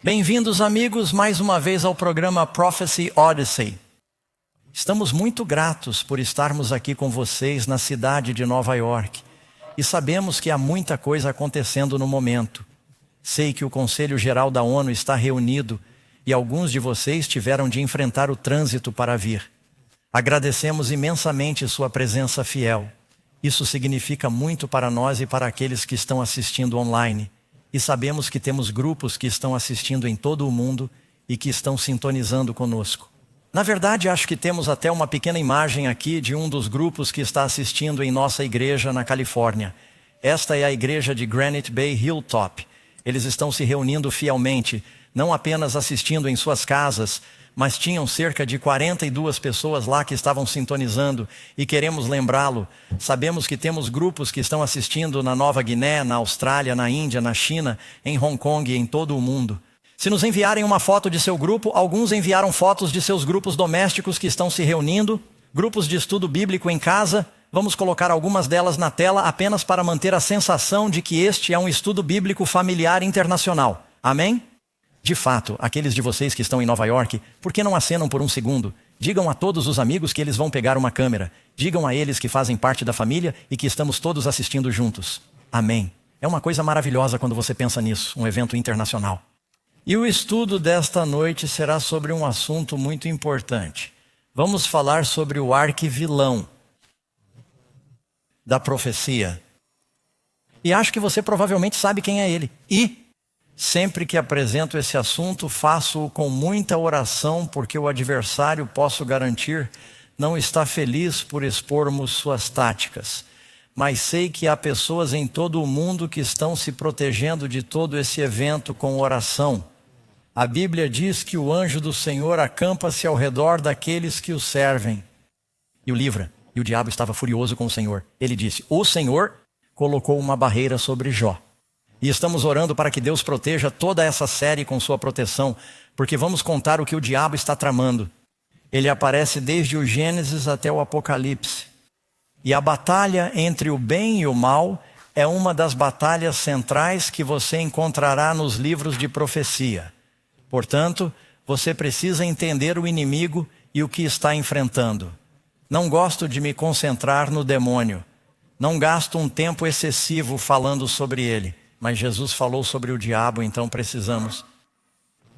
Bem-vindos, amigos, mais uma vez ao programa Prophecy Odyssey. Estamos muito gratos por estarmos aqui com vocês na cidade de Nova York. E sabemos que há muita coisa acontecendo no momento. Sei que o Conselho Geral da ONU está reunido e alguns de vocês tiveram de enfrentar o trânsito para vir. Agradecemos imensamente sua presença fiel. Isso significa muito para nós e para aqueles que estão assistindo online. E sabemos que temos grupos que estão assistindo em todo o mundo e que estão sintonizando conosco. Na verdade, acho que temos até uma pequena imagem aqui de um dos grupos que está assistindo em nossa igreja na Califórnia. Esta é a igreja de Granite Bay Hilltop. Eles estão se reunindo fielmente, não apenas assistindo em suas casas, mas tinham cerca de 42 pessoas lá que estavam sintonizando e queremos lembrá-lo. Sabemos que temos grupos que estão assistindo na Nova Guiné, na Austrália, na Índia, na China, em Hong Kong e em todo o mundo. Se nos enviarem uma foto de seu grupo, alguns enviaram fotos de seus grupos domésticos que estão se reunindo, grupos de estudo bíblico em casa. Vamos colocar algumas delas na tela apenas para manter a sensação de que este é um estudo bíblico familiar internacional. Amém? De fato, aqueles de vocês que estão em Nova York, por que não acenam por um segundo? Digam a todos os amigos que eles vão pegar uma câmera. Digam a eles que fazem parte da família e que estamos todos assistindo juntos. Amém. É uma coisa maravilhosa quando você pensa nisso, um evento internacional. E o estudo desta noite será sobre um assunto muito importante. Vamos falar sobre o arquivilão da profecia. E acho que você provavelmente sabe quem é ele. E sempre que apresento esse assunto, faço-o com muita oração, porque o adversário, posso garantir, não está feliz por expormos suas táticas. Mas sei que há pessoas em todo o mundo que estão se protegendo de todo esse evento com oração. A Bíblia diz que o anjo do Senhor acampa-se ao redor daqueles que o servem e o livra. E o diabo estava furioso com o Senhor. Ele disse: o Senhor colocou uma barreira sobre Jó. E estamos orando para que Deus proteja toda essa série com sua proteção, porque vamos contar o que o diabo está tramando. Ele aparece desde o Gênesis até o Apocalipse. E a batalha entre o bem e o mal é uma das batalhas centrais que você encontrará nos livros de profecia. Portanto, você precisa entender o inimigo e o que está enfrentando. Não gosto de me concentrar no demônio. Não gasto um tempo excessivo falando sobre ele. Mas Jesus falou sobre o diabo, então precisamos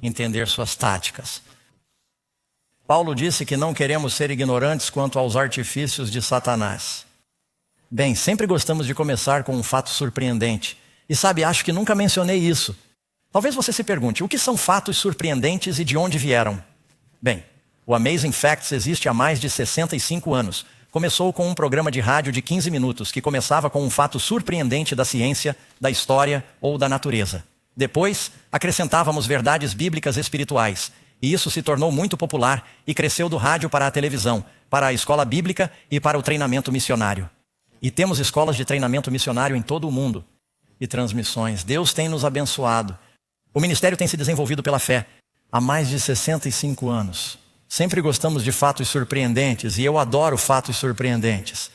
entender suas táticas. Paulo disse que não queremos ser ignorantes quanto aos artifícios de Satanás. Bem, sempre gostamos de começar com um fato surpreendente. E sabe, acho que nunca mencionei isso. Talvez você se pergunte, o que são fatos surpreendentes e de onde vieram? Bem, o Amazing Facts existe há mais de 65 anos. Começou com um programa de rádio de 15 minutos, que começava com um fato surpreendente da ciência, da história ou da natureza. Depois, acrescentávamos verdades bíblicas espirituais. E isso se tornou muito popular e cresceu do rádio para a televisão, para a escola bíblica e para o treinamento missionário. E temos escolas de treinamento missionário em todo o mundo. E transmissões. Deus tem nos abençoado. O ministério tem se desenvolvido pela fé há mais de 65 anos. Sempre gostamos de fatos surpreendentes e eu adoro fatos surpreendentes.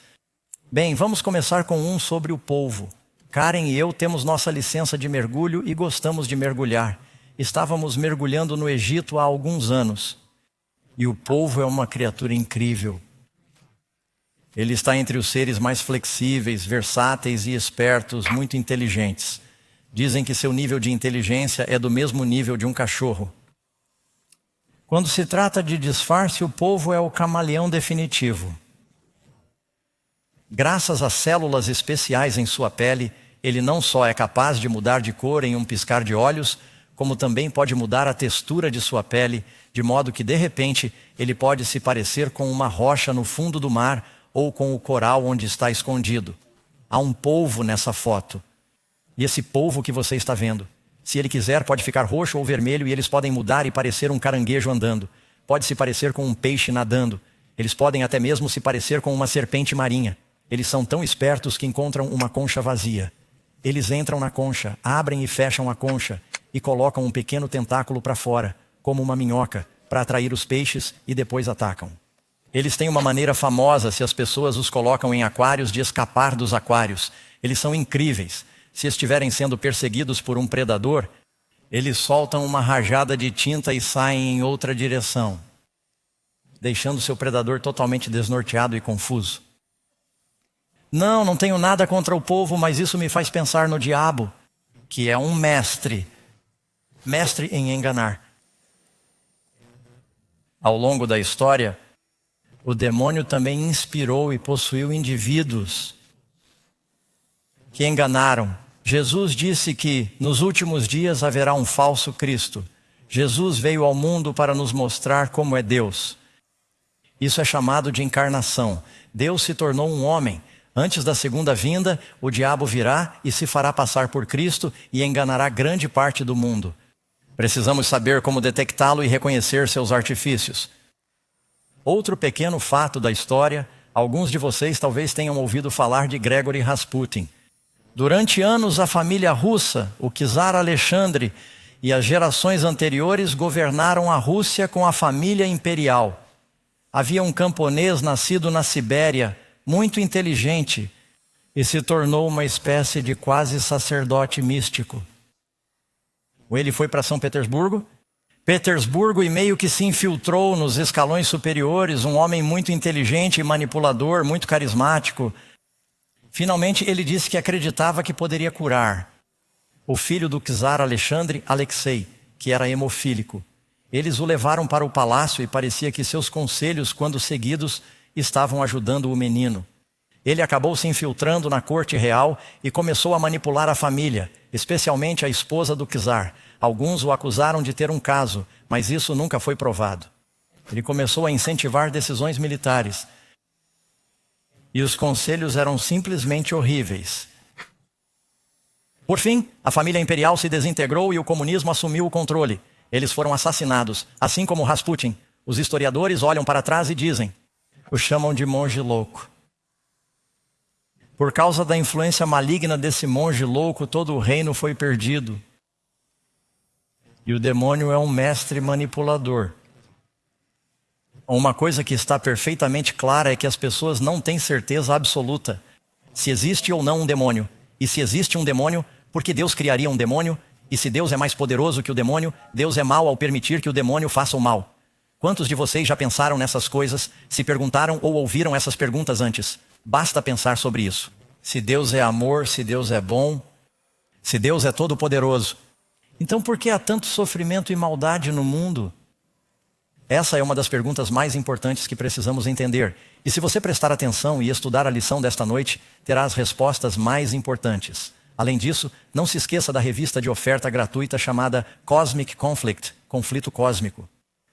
Bem, vamos começar com um sobre o polvo. Karen e eu temos nossa licença de mergulho e gostamos de mergulhar. Estávamos mergulhando no Egito há alguns anos. E o polvo é uma criatura incrível. Ele está entre os seres mais flexíveis, versáteis e espertos, muito inteligentes. Dizem que seu nível de inteligência é do mesmo nível de um cachorro. Quando se trata de disfarce, o polvo é o camaleão definitivo. Graças a células especiais em sua pele, ele não só é capaz de mudar de cor em um piscar de olhos, como também pode mudar a textura de sua pele, de modo que, de repente, ele pode se parecer com uma rocha no fundo do mar ou com o coral onde está escondido. Há um polvo nessa foto. E esse polvo que você está vendo, se ele quiser, pode ficar roxo ou vermelho e eles podem mudar e parecer um caranguejo andando. Pode se parecer com um peixe nadando. Eles podem até mesmo se parecer com uma serpente marinha. Eles são tão espertos que encontram uma concha vazia. Eles entram na concha, abrem e fecham a concha e colocam um pequeno tentáculo para fora, como uma minhoca, para atrair os peixes e depois atacam. Eles têm uma maneira famosa, se as pessoas os colocam em aquários, de escapar dos aquários. Eles são incríveis. Se estiverem sendo perseguidos por um predador, eles soltam uma rajada de tinta e saem em outra direção, deixando seu predador totalmente desnorteado e confuso. Não tenho nada contra o povo, mas isso me faz pensar no diabo, que é um mestre em enganar. Ao longo da história, o demônio também inspirou e possuiu indivíduos que enganaram. Jesus disse que nos últimos dias haverá um falso Cristo. Jesus veio ao mundo para nos mostrar como é Deus. Isso é chamado de encarnação. Deus se tornou um homem. Antes da segunda vinda, o diabo virá e se fará passar por Cristo e enganará grande parte do mundo. Precisamos saber como detectá-lo e reconhecer seus artifícios. Outro pequeno fato da história, alguns de vocês talvez tenham ouvido falar de Grigori Rasputin. Durante anos, a família russa, o czar Alexandre e as gerações anteriores governaram a Rússia com a família imperial. Havia um camponês nascido na Sibéria, muito inteligente, e se tornou uma espécie de quase sacerdote místico. Ele foi para São Petersburgo e meio que se infiltrou nos escalões superiores, um homem muito inteligente e manipulador, muito carismático. Finalmente ele disse que acreditava que poderia curar o filho do czar Alexandre, Alexei, que era hemofílico. Eles o levaram para o palácio e parecia que seus conselhos, quando seguidos, estavam ajudando o menino. Ele acabou se infiltrando na corte real e começou a manipular a família, especialmente a esposa do czar. Alguns o acusaram de ter um caso, mas isso nunca foi provado. Ele começou a incentivar decisões militares. E os conselhos eram simplesmente horríveis. Por fim, a família imperial se desintegrou e o comunismo assumiu o controle. Eles foram assassinados, assim como Rasputin. Os historiadores olham para trás e dizem: o chamam de monge louco. Por causa da influência maligna desse monge louco, todo o reino foi perdido. E o demônio é um mestre manipulador. Uma coisa que está perfeitamente clara é que as pessoas não têm certeza absoluta se existe ou não um demônio. E se existe um demônio, por que Deus criaria um demônio? E se Deus é mais poderoso que o demônio, Deus é mau ao permitir que o demônio faça o mal. Quantos de vocês já pensaram nessas coisas, se perguntaram ou ouviram essas perguntas antes? Basta pensar sobre isso. Se Deus é amor, se Deus é bom, se Deus é todo-poderoso, então por que há tanto sofrimento e maldade no mundo? Essa é uma das perguntas mais importantes que precisamos entender. E se você prestar atenção e estudar a lição desta noite, terá as respostas mais importantes. Além disso, não se esqueça da revista de oferta gratuita chamada Cosmic Conflict, Conflito Cósmico.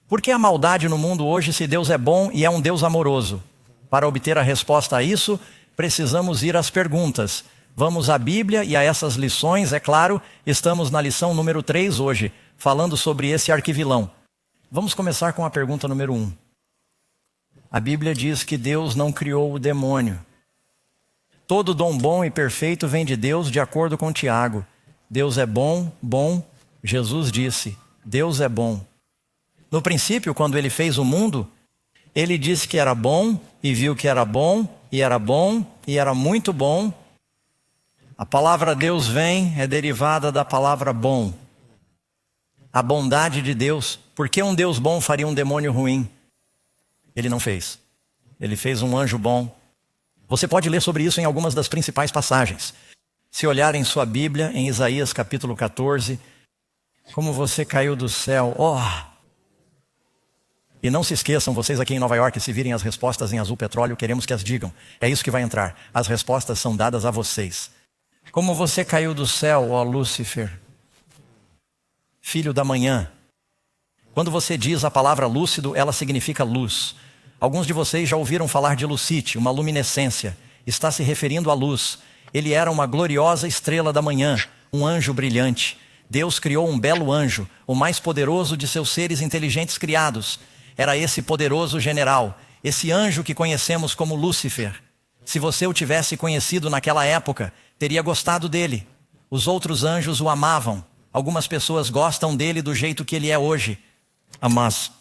Por que a maldade no mundo hoje se Deus é bom e é um Deus amoroso? Para obter a resposta a isso, precisamos ir às perguntas. Vamos à Bíblia e a essas lições, é claro, estamos na lição número 3 hoje, falando sobre esse arquivilão. Vamos começar com a pergunta número 1. A Bíblia diz que Deus não criou o demônio. Todo dom bom e perfeito vem de Deus, de acordo com Tiago. Deus é bom. Jesus disse, Deus é bom. No princípio, quando ele fez o mundo, ele disse que era bom e viu que era bom e era bom e era muito bom. A palavra Deus é derivada da palavra bom. A bondade de Deus. Por que um Deus bom faria um demônio ruim? Ele não fez. Ele fez um anjo bom. Você pode ler sobre isso em algumas das principais passagens. Se olhar em sua Bíblia, em Isaías capítulo 14, como você caiu do céu. E não se esqueçam, vocês aqui em Nova York, se virem as respostas em azul petróleo, queremos que as digam. É isso que vai entrar. As respostas são dadas a vocês. Como você caiu do céu, ó Lúcifer, filho da manhã. Quando você diz a palavra lúcido, ela significa luz. Alguns de vocês já ouviram falar de Lucite, uma luminescência. Está se referindo à luz. Ele era uma gloriosa estrela da manhã, um anjo brilhante. Deus criou um belo anjo, o mais poderoso de seus seres inteligentes criados. Era esse poderoso general, esse anjo que conhecemos como Lúcifer. Se você o tivesse conhecido naquela época, teria gostado dele. Os outros anjos o amavam. Algumas pessoas gostam dele do jeito que ele é hoje. Mas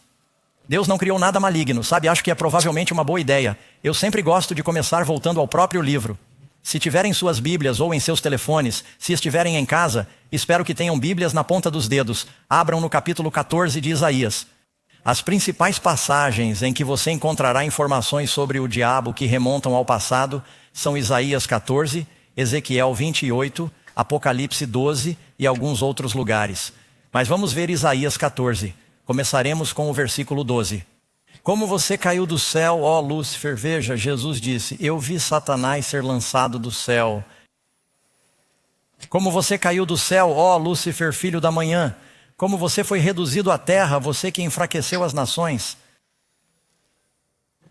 Deus não criou nada maligno, sabe? Acho que é provavelmente uma boa ideia. Eu sempre gosto de começar voltando ao próprio livro. Se tiverem suas Bíblias ou em seus telefones, se estiverem em casa, espero que tenham Bíblias na ponta dos dedos. Abram no capítulo 14 de Isaías. As principais passagens em que você encontrará informações sobre o diabo que remontam ao passado são Isaías 14, Ezequiel 28, Apocalipse 12 e alguns outros lugares. Mas vamos ver Isaías 14. Começaremos com o versículo 12. Como você caiu do céu, ó Lúcifer, veja, Jesus disse, eu vi Satanás ser lançado do céu. Como você caiu do céu, ó Lúcifer, filho da manhã. Como você foi reduzido à terra, você que enfraqueceu as nações.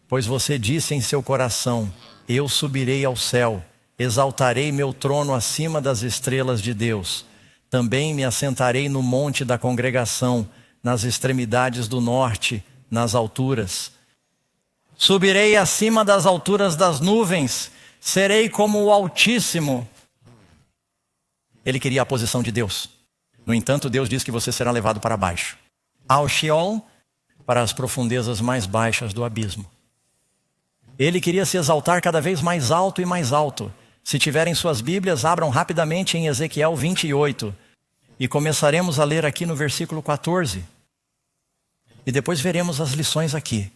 Pois você disse em seu coração, eu subirei ao céu, exaltarei meu trono acima das estrelas de Deus. Também me assentarei no monte da congregação, nas extremidades do norte, nas alturas. Subirei acima das alturas das nuvens, serei como o Altíssimo. Ele queria a posição de Deus. No entanto, Deus diz que você será levado para baixo, ao Sheol, para as profundezas mais baixas do abismo. Ele queria se exaltar cada vez mais alto e mais alto. Se tiverem suas Bíblias, abram rapidamente em Ezequiel 28. E começaremos a ler aqui no versículo 14. E depois veremos as lições aqui.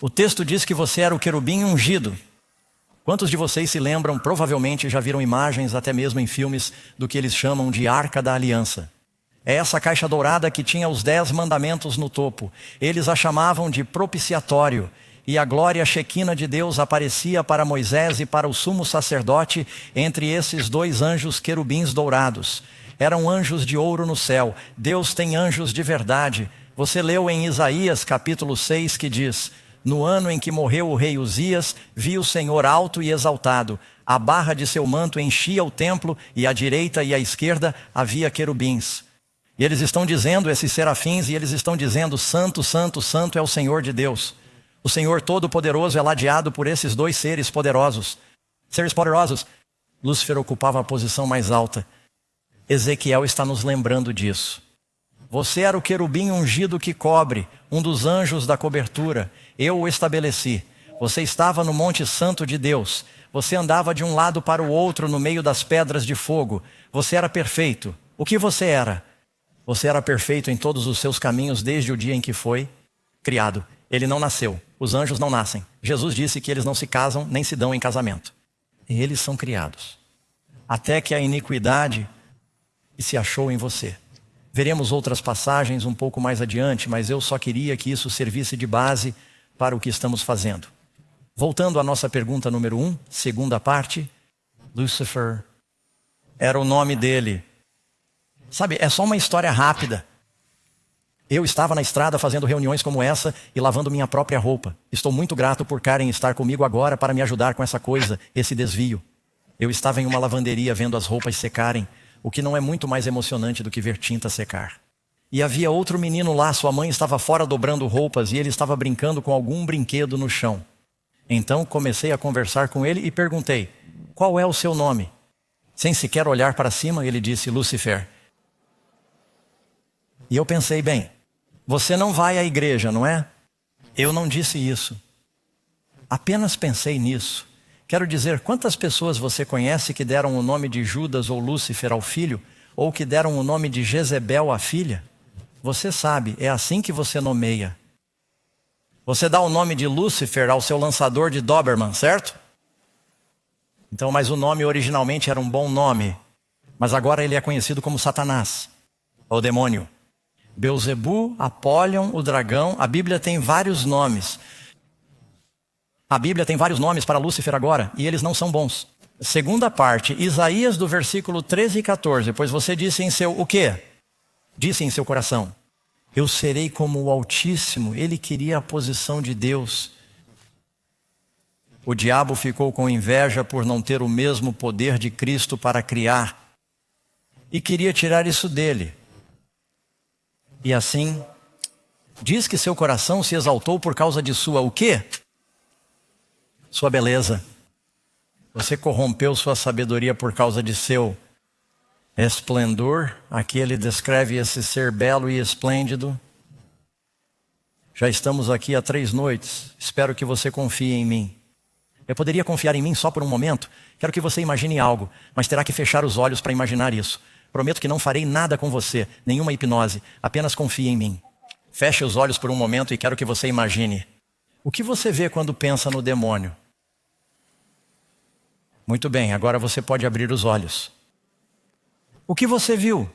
O texto diz que você era o querubim ungido. Quantos de vocês se lembram, provavelmente já viram imagens, até mesmo em filmes, do que eles chamam de Arca da Aliança? É essa caixa dourada que tinha os 10 mandamentos no topo. Eles a chamavam de propiciatório. E a glória chequina de Deus aparecia para Moisés e para o sumo sacerdote entre esses 2 anjos querubins dourados. Eram anjos de ouro no céu. Deus tem anjos de verdade. Você leu em Isaías capítulo 6 que diz, no ano em que morreu o rei Uzias, vi o Senhor alto e exaltado. A barra de seu manto enchia o templo e à direita e à esquerda havia querubins. E eles estão dizendo, esses serafins, e eles estão dizendo, santo, santo, santo é o Senhor de Deus. O Senhor Todo-Poderoso é ladeado por esses 2 seres poderosos. Seres poderosos. Lúcifer ocupava a posição mais alta. Ezequiel está nos lembrando disso. Você era o querubim ungido que cobre, um dos anjos da cobertura. Eu o estabeleci. Você estava no Monte Santo de Deus. Você andava de um lado para o outro no meio das pedras de fogo. Você era perfeito. O que você era? Você era perfeito em todos os seus caminhos desde o dia em que foi criado. Ele não nasceu. Os anjos não nascem. Jesus disse que eles não se casam nem se dão em casamento. Eles são criados. Até que a iniquidade se achou em você. Veremos outras passagens um pouco mais adiante, mas eu só queria que isso servisse de base para o que estamos fazendo. Voltando à nossa pergunta número 1, segunda parte, Lúcifer era o nome dele. Sabe, é só uma história rápida. Eu estava na estrada fazendo reuniões como essa e lavando minha própria roupa. Estou muito grato por Karen estar comigo agora para me ajudar com essa coisa, esse desvio. Eu estava em uma lavanderia vendo as roupas secarem, o que não é muito mais emocionante do que ver tinta secar. E havia outro menino lá, sua mãe estava fora dobrando roupas e ele estava brincando com algum brinquedo no chão. Então comecei a conversar com ele e perguntei, qual é o seu nome? Sem sequer olhar para cima, ele disse, Lúcifer. E eu pensei, bem, você não vai à igreja, não é? Eu não disse isso. Apenas pensei nisso. Quero dizer, quantas pessoas você conhece que deram o nome de Judas ou Lúcifer ao filho, ou que deram o nome de Jezebel à filha? Você sabe, é assim que você nomeia. Você dá o nome de Lúcifer ao seu lançador de Doberman, certo? Então, mas o nome originalmente era um bom nome, mas agora ele é conhecido como Satanás, ou demônio. Beelzebu, Apólion, o dragão, a Bíblia tem vários nomes. A Bíblia tem vários nomes para Lúcifer agora, e eles não são bons. Segunda parte, Isaías do versículo 13 e 14, pois você disse em seu, o quê? Disse em seu coração, eu serei como o Altíssimo, ele queria a posição de Deus. O diabo ficou com inveja por não ter o mesmo poder de Cristo para criar, e queria tirar isso dele. E assim, diz que seu coração se exaltou por causa de sua, o quê? Sua beleza. Você corrompeu sua sabedoria por causa de seu Esplendor, aqui ele descreve esse ser belo e esplêndido. Já estamos aqui há 3 noites, espero que você confie em mim. Eu poderia confiar em mim só por um momento? Quero que você imagine algo, mas terá que fechar os olhos para imaginar isso. Prometo que não farei nada com você, nenhuma hipnose, apenas confie em mim. Feche os olhos por um momento e quero que você imagine. O que você vê quando pensa no demônio? Muito bem, agora você pode abrir os olhos. O que você viu?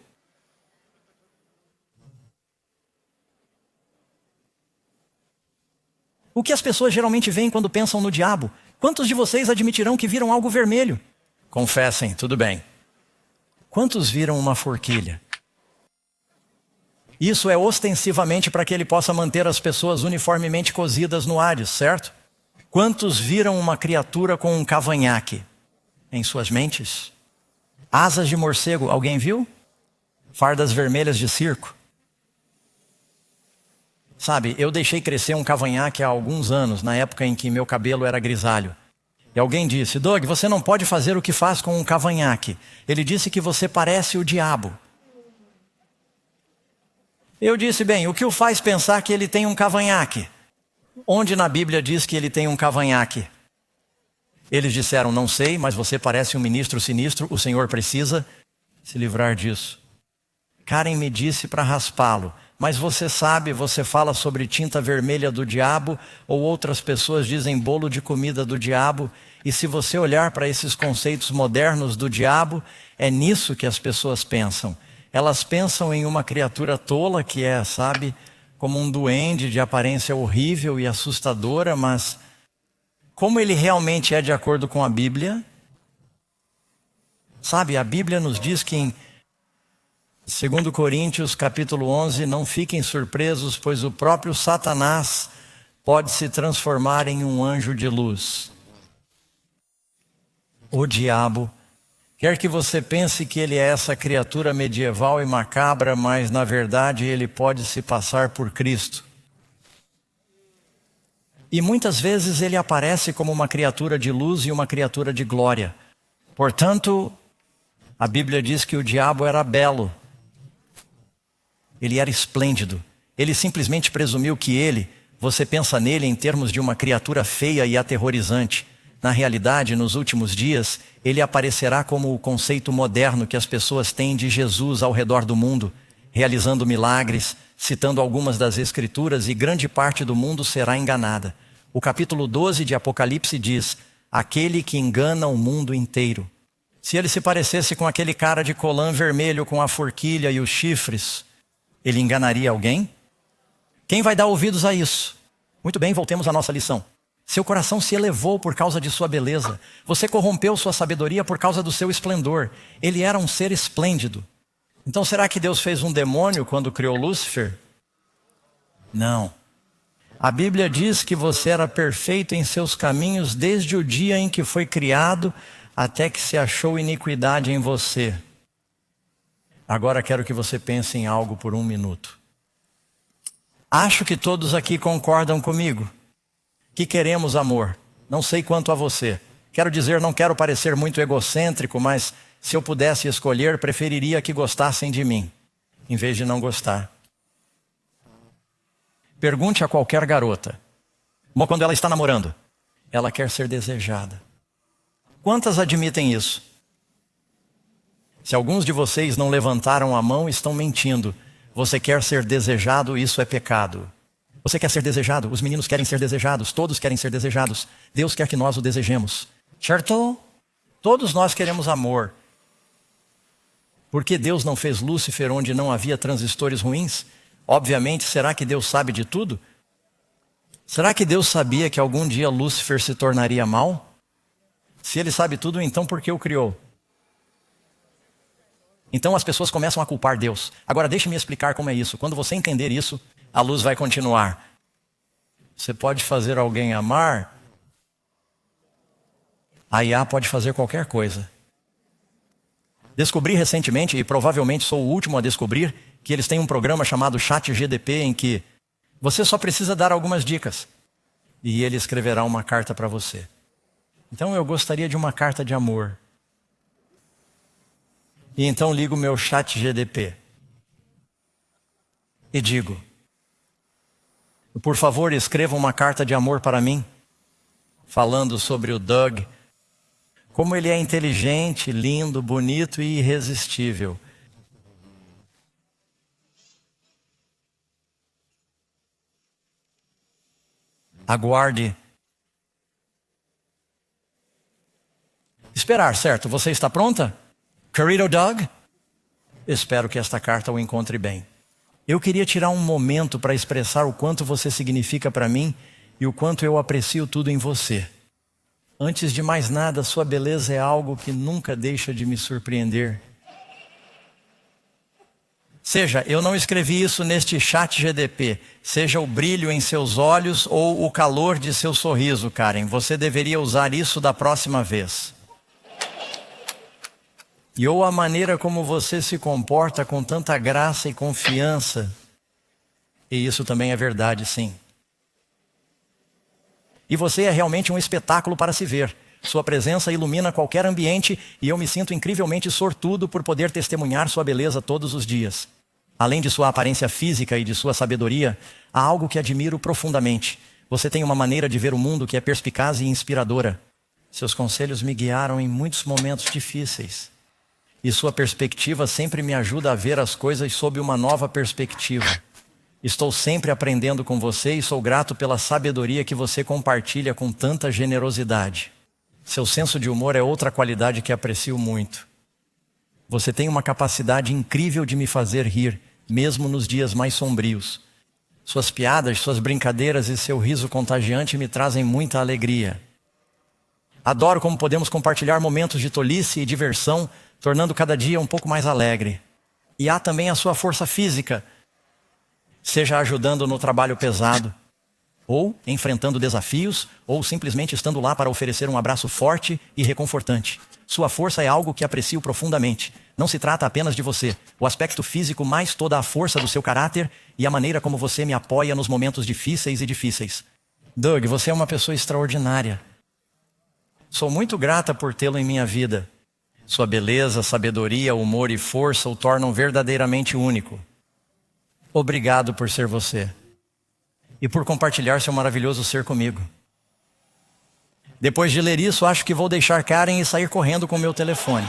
O que as pessoas geralmente veem quando pensam no diabo? Quantos de vocês admitirão que viram algo vermelho? Confessem, tudo bem. Quantos viram uma forquilha? Isso é ostensivamente para que ele possa manter as pessoas uniformemente cozidas no Hades, certo? Quantos viram uma criatura com um cavanhaque em suas mentes? Asas de morcego, alguém viu? Fardas vermelhas de circo? Sabe, eu deixei crescer um cavanhaque há alguns anos, na época em que meu cabelo era grisalho. E alguém disse, Doug, você não pode fazer o que faz com um cavanhaque. Ele disse que você parece o diabo. Eu disse, bem, o que o faz pensar que ele tem um cavanhaque? Onde na Bíblia diz que ele tem um cavanhaque? Eles disseram, não sei, mas você parece um ministro sinistro, o Senhor precisa se livrar disso. Karen me disse para raspá-lo, mas você sabe, você fala sobre tinta vermelha do diabo, ou outras pessoas dizem bolo de comida do diabo, e se você olhar para esses conceitos modernos do diabo, é nisso que as pessoas pensam. Elas pensam em uma criatura tola que é, sabe, como um duende de aparência horrível e assustadora, mas como ele realmente é de acordo com a Bíblia? Sabe, a Bíblia nos diz que em 2 Coríntios capítulo 11, não fiquem surpresos, pois o próprio Satanás pode se transformar em um anjo de luz. O diabo quer que você pense que ele é essa criatura medieval e macabra, mas na verdade ele pode se passar por Cristo. E muitas vezes ele aparece como uma criatura de luz e uma criatura de glória. Portanto, a Bíblia diz que o diabo era belo. Ele era esplêndido. Ele simplesmente presumiu que você pensa nele em termos de uma criatura feia e aterrorizante. Na realidade, nos últimos dias, ele aparecerá como o conceito moderno que as pessoas têm de Jesus ao redor do mundo, realizando milagres, citando algumas das Escrituras, e grande parte do mundo será enganada. O capítulo 12 de Apocalipse diz, aquele que engana o mundo inteiro. Se ele se parecesse com aquele cara de colã vermelho com a forquilha e os chifres, ele enganaria alguém? Quem vai dar ouvidos a isso? Muito bem, voltemos à nossa lição. Seu coração se elevou por causa de sua beleza. Você corrompeu sua sabedoria por causa do seu esplendor. Ele era um ser esplêndido. Então será que Deus fez um demônio quando criou Lúcifer? Não. A Bíblia diz que você era perfeito em seus caminhos desde o dia em que foi criado até que se achou iniquidade em você. Agora quero que você pense em algo por 1 minuto. Acho que todos aqui concordam comigo que queremos amor. Não sei quanto a você. Quero dizer, não quero parecer muito egocêntrico, mas se eu pudesse escolher, preferiria que gostassem de mim, em vez de não gostar. Pergunte a qualquer garota, quando ela está namorando, ela quer ser desejada. Quantas admitem isso? Se alguns de vocês não levantaram a mão, estão mentindo. Você quer ser desejado, isso é pecado. Você quer ser desejado? Os meninos querem ser desejados, todos querem ser desejados. Deus quer que nós o desejemos. Certo? Todos nós queremos amor. Por que Deus não fez Lúcifer onde não havia transistores ruins? Obviamente, será que Deus sabe de tudo? Será que Deus sabia que algum dia Lúcifer se tornaria mal? Se ele sabe tudo, então por que o criou? Então as pessoas começam a culpar Deus. Agora deixe-me explicar como é isso. Quando você entender isso, a luz vai continuar. Você pode fazer alguém amar. A IA pode fazer qualquer coisa. Descobri recentemente, e provavelmente sou o último a descobrir, que eles têm um programa chamado ChatGPT em que você só precisa dar algumas dicas e ele escreverá uma carta para você. Então eu gostaria de uma carta de amor. E então ligo o meu chat GDP e digo: por favor, escreva uma carta de amor para mim, falando sobre o Doug, como ele é inteligente, lindo, bonito e irresistível. Aguarde. Esperar, certo? Você está pronta? Querido Doug? Espero que esta carta o encontre bem. Eu queria tirar um momento para expressar o quanto você significa para mim e o quanto eu aprecio tudo em você. Antes de mais nada, sua beleza é algo que nunca deixa de me surpreender. Seja, eu não escrevi isso neste chat GDP. Seja o brilho em seus olhos ou o calor de seu sorriso, Karen. Você deveria usar isso da próxima vez. E ou a maneira como você se comporta com tanta graça e confiança. E isso também é verdade, sim. E você é realmente um espetáculo para se ver. Sua presença ilumina qualquer ambiente e eu me sinto incrivelmente sortudo por poder testemunhar sua beleza todos os dias. Além de sua aparência física e de sua sabedoria, há algo que admiro profundamente. Você tem uma maneira de ver o mundo que é perspicaz e inspiradora. Seus conselhos me guiaram em muitos momentos difíceis. E sua perspectiva sempre me ajuda a ver as coisas sob uma nova perspectiva. Estou sempre aprendendo com você e sou grato pela sabedoria que você compartilha com tanta generosidade. Seu senso de humor é outra qualidade que aprecio muito. Você tem uma capacidade incrível de me fazer rir, mesmo nos dias mais sombrios. Suas piadas, suas brincadeiras e seu riso contagiante me trazem muita alegria. Adoro como podemos compartilhar momentos de tolice e diversão, tornando cada dia um pouco mais alegre. E há também a sua força física, seja ajudando no trabalho pesado, ou enfrentando desafios, ou simplesmente estando lá para oferecer um abraço forte e reconfortante. Sua força é algo que aprecio profundamente. Não se trata apenas de você, o aspecto físico, mais toda a força do seu caráter e a maneira como você me apoia nos momentos difíceis e difíceis. Doug, você é uma pessoa extraordinária. Sou muito grata por tê-lo em minha vida. Sua beleza, sabedoria, humor e força o tornam verdadeiramente único. Obrigado por ser você. E por compartilhar seu maravilhoso ser comigo. Depois de ler isso, acho que vou deixar Karen e sair correndo com meu telefone.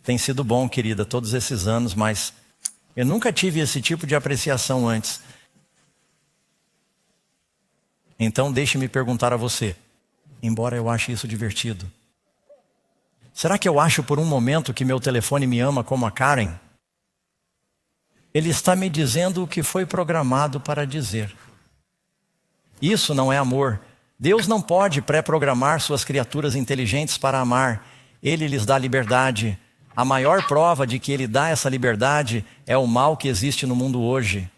Tem sido bom, querida, todos esses anos, mas eu nunca tive esse tipo de apreciação antes. Então deixe-me perguntar a você, embora eu ache isso divertido. Será que eu acho por um momento que meu telefone me ama como a Karen? Ele está me dizendo o que foi programado para dizer. Isso não é amor. Deus não pode pré-programar suas criaturas inteligentes para amar. Ele lhes dá liberdade. A maior prova de que Ele dá essa liberdade é o mal que existe no mundo hoje.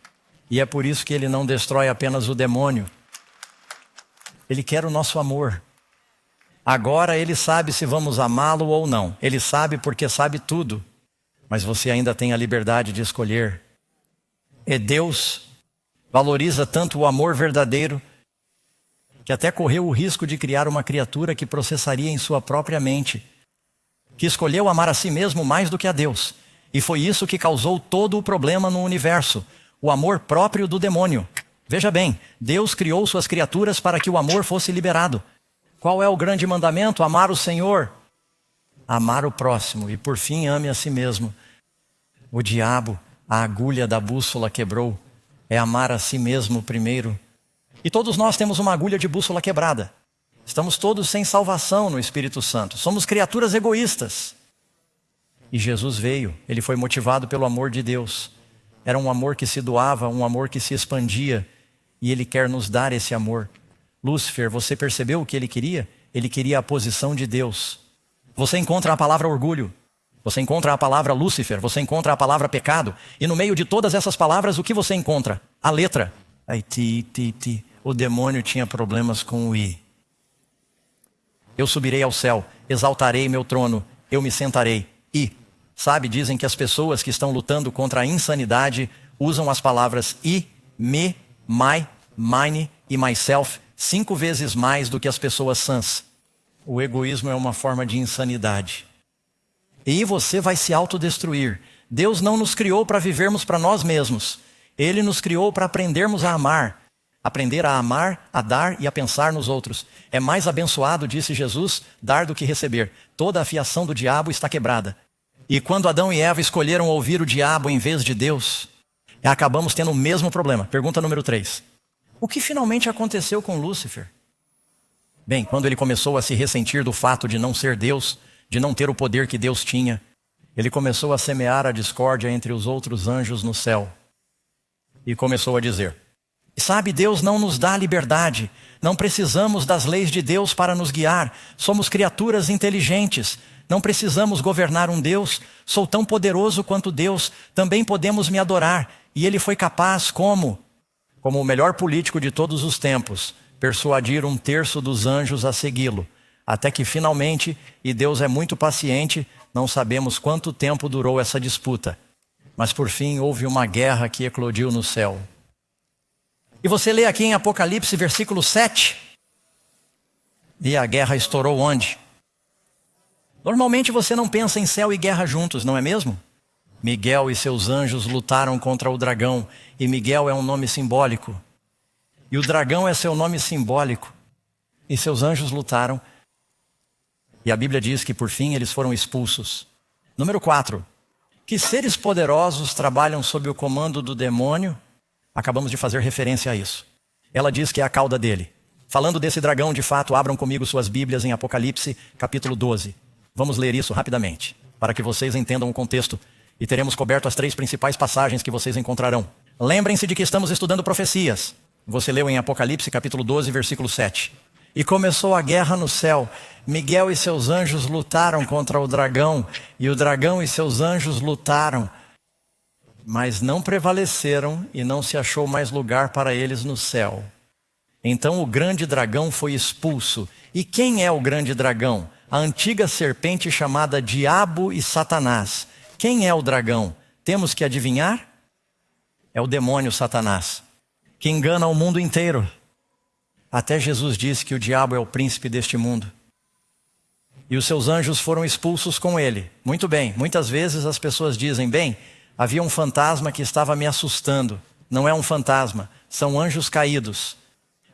E é por isso que Ele não destrói apenas o demônio. Ele quer o nosso amor. Agora Ele sabe se vamos amá-lo ou não. Ele sabe porque sabe tudo. Mas você ainda tem a liberdade de escolher. E Deus valoriza tanto o amor verdadeiro que até correu o risco de criar uma criatura que processaria em sua própria mente, que escolheu amar a si mesmo mais do que a Deus. E foi isso que causou todo o problema no universo, o amor próprio do demônio. Veja bem, Deus criou suas criaturas para que o amor fosse liberado. Qual é o grande mandamento? Amar o Senhor, amar o próximo e por fim ame a si mesmo. O diabo, a agulha da bússola quebrou, é amar a si mesmo primeiro. E todos nós temos uma agulha de bússola quebrada. Estamos todos sem salvação no Espírito Santo. Somos criaturas egoístas. E Jesus veio, Ele foi motivado pelo amor de Deus. Era um amor que se doava, um amor que se expandia. E Ele quer nos dar esse amor. Lúcifer, você percebeu o que ele queria? Ele queria a posição de Deus. Você encontra a palavra orgulho. Você encontra a palavra Lúcifer. Você encontra a palavra pecado. E no meio de todas essas palavras, o que você encontra? A letra. Ti. O demônio tinha problemas com o I. Eu subirei ao céu, exaltarei meu trono, eu me sentarei. E, sabe, dizem que as pessoas que estão lutando contra a insanidade usam as palavras I, me, my, mine e myself 5 vezes mais do que as pessoas sãs. O egoísmo é uma forma de insanidade. E você vai se autodestruir. Deus não nos criou para vivermos para nós mesmos. Ele nos criou para aprendermos a amar. Aprender a amar, a dar e a pensar nos outros. É mais abençoado, disse Jesus, dar do que receber. Toda a fiação do diabo está quebrada. E quando Adão e Eva escolheram ouvir o diabo em vez de Deus, acabamos tendo o mesmo problema. Pergunta número 3. O que finalmente aconteceu com Lúcifer? Bem, quando ele começou a se ressentir do fato de não ser Deus, de não ter o poder que Deus tinha, ele começou a semear a discórdia entre os outros anjos no céu. E começou a dizer: sabe, Deus não nos dá liberdade. Não precisamos das leis de Deus para nos guiar. Somos criaturas inteligentes. Não precisamos governar um Deus. Sou tão poderoso quanto Deus. Também podemos me adorar. E ele foi capaz, como o melhor político de todos os tempos, persuadir 1/3 dos anjos a segui-lo. Até que finalmente, e Deus é muito paciente, não sabemos quanto tempo durou essa disputa. Mas por fim houve uma guerra que eclodiu no céu. E você lê aqui em Apocalipse, versículo 7. E a guerra estourou onde? Normalmente você não pensa em céu e guerra juntos, não é mesmo? Miguel e seus anjos lutaram contra o dragão. E Miguel é um nome simbólico. E o dragão é seu nome simbólico. E seus anjos lutaram. E a Bíblia diz que por fim eles foram expulsos. Número 4. Que seres poderosos trabalham sob o comando do demônio? Acabamos de fazer referência a isso. Ela diz que é a cauda dele. Falando desse dragão, de fato, abram comigo suas Bíblias em Apocalipse, capítulo 12. Vamos ler isso rapidamente, para que vocês entendam o contexto. E teremos coberto as 3 principais passagens que vocês encontrarão. Lembrem-se de que estamos estudando profecias. Você leu em Apocalipse, capítulo 12, versículo 7. E começou a guerra no céu. Miguel e seus anjos lutaram contra o dragão. E o dragão e seus anjos lutaram. Mas não prevaleceram e não se achou mais lugar para eles no céu. Então o grande dragão foi expulso. E quem é o grande dragão? A antiga serpente chamada Diabo e Satanás. Quem é o dragão? Temos que adivinhar? É o demônio Satanás, que engana o mundo inteiro. Até Jesus disse que o diabo é o príncipe deste mundo. E os seus anjos foram expulsos com ele. Muito bem, muitas vezes as pessoas dizem: bem, havia um fantasma que estava me assustando. Não é um fantasma, são anjos caídos.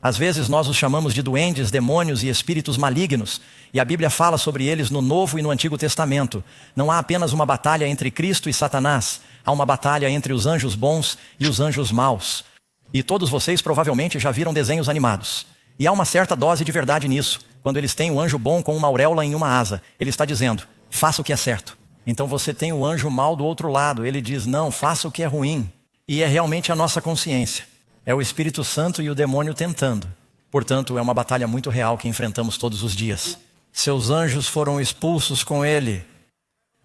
Às vezes nós os chamamos de duendes, demônios e espíritos malignos. E a Bíblia fala sobre eles no Novo e no Antigo Testamento. Não há apenas uma batalha entre Cristo e Satanás. Há uma batalha entre os anjos bons e os anjos maus. E todos vocês provavelmente já viram desenhos animados. E há uma certa dose de verdade nisso. Quando eles têm um anjo bom com uma auréola em uma asa, ele está dizendo: faça o que é certo. Então você tem o anjo mau do outro lado. Ele diz: não, faça o que é ruim. E é realmente a nossa consciência. É o Espírito Santo e o demônio tentando. Portanto, é uma batalha muito real que enfrentamos todos os dias. Seus anjos foram expulsos com ele.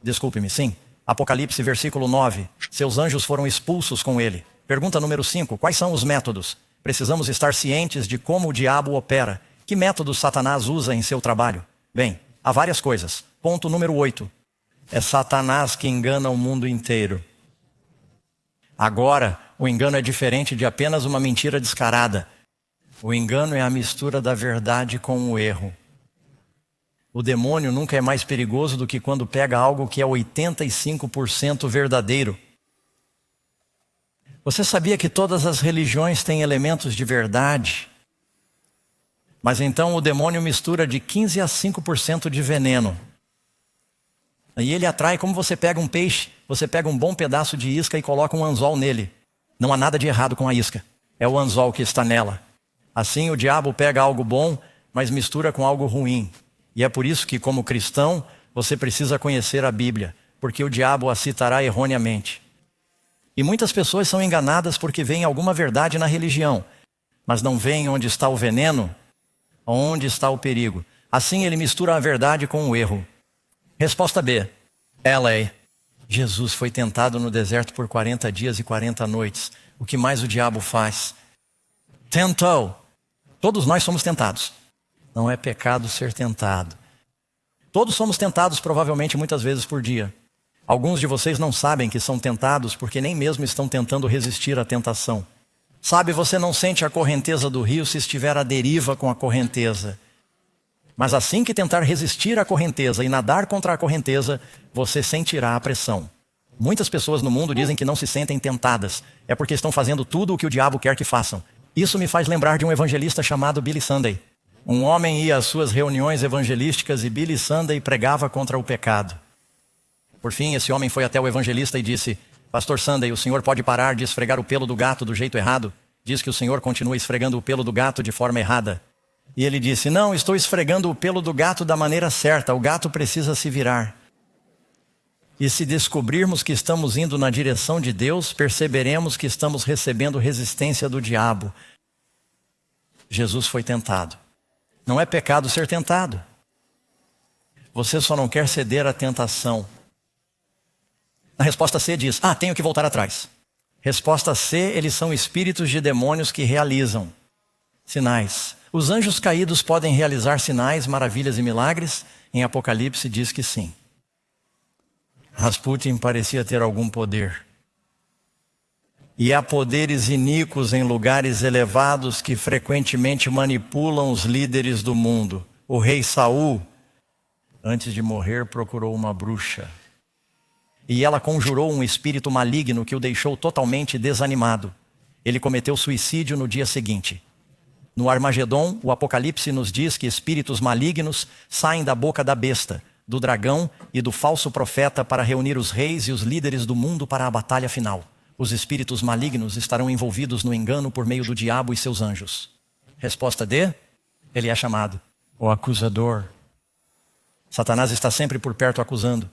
Desculpe-me, sim. Apocalipse, versículo 9. Seus anjos foram expulsos com ele. Pergunta número 5. Quais são os métodos? Precisamos estar cientes de como o diabo opera. Que métodos Satanás usa em seu trabalho? Bem, há várias coisas. Ponto número 8. É Satanás que engana o mundo inteiro. Agora, o engano é diferente de apenas uma mentira descarada. O engano é a mistura da verdade com o erro. O demônio nunca é mais perigoso do que quando pega algo que é 85% verdadeiro. Você sabia que todas as religiões têm elementos de verdade? Mas então o demônio mistura de 15% a 5% de veneno. E ele atrai, como você pega um peixe, você pega um bom pedaço de isca e coloca um anzol nele. Não há nada de errado com a isca. É o anzol que está nela. Assim o diabo pega algo bom, mas mistura com algo ruim. E é por isso que, como cristão, você precisa conhecer a Bíblia, porque o diabo a citará erroneamente. E muitas pessoas são enganadas porque veem alguma verdade na religião, mas não veem onde está o veneno, onde está o perigo. Assim ele mistura a verdade com o erro. Resposta B. LA. Jesus foi tentado no deserto por 40 dias e 40 noites. O que mais o diabo faz? Tentou. Todos nós somos tentados. Não é pecado ser tentado. Todos somos tentados provavelmente muitas vezes por dia. Alguns de vocês não sabem que são tentados porque nem mesmo estão tentando resistir à tentação. Sabe, você não sente a correnteza do rio se estiver à deriva com a correnteza. Mas assim que tentar resistir à correnteza e nadar contra a correnteza, você sentirá a pressão. Muitas pessoas no mundo dizem que não se sentem tentadas. É porque estão fazendo tudo o que o diabo quer que façam. Isso me faz lembrar de um evangelista chamado Billy Sunday. Um homem ia às suas reuniões evangelísticas e Billy Sunday pregava contra o pecado. Por fim, esse homem foi até o evangelista e disse: Pastor Sunday, o senhor pode parar de esfregar o pelo do gato do jeito errado? Diz que o senhor continua esfregando o pelo do gato de forma errada. E ele disse: Não, estou esfregando o pelo do gato da maneira certa. O gato precisa se virar. E se descobrirmos que estamos indo na direção de Deus, perceberemos que estamos recebendo resistência do diabo. Jesus foi tentado. Não é pecado ser tentado. Você só não quer ceder à tentação. Na resposta C diz: tenho que voltar atrás. Resposta C, eles são espíritos de demônios que realizam sinais. Os anjos caídos podem realizar sinais, maravilhas e milagres? Em Apocalipse diz que sim. Rasputin parecia ter algum poder. E há poderes iníquos em lugares elevados que frequentemente manipulam os líderes do mundo. O rei Saul, antes de morrer, procurou uma bruxa. E ela conjurou um espírito maligno que o deixou totalmente desanimado. Ele cometeu suicídio no dia seguinte. No Armagedon, o Apocalipse nos diz que espíritos malignos saem da boca da besta, do dragão e do falso profeta para reunir os reis e os líderes do mundo para a batalha final. Os espíritos malignos estarão envolvidos no engano por meio do diabo e seus anjos. Resposta D, ele é chamado o acusador. Satanás está sempre por perto acusando.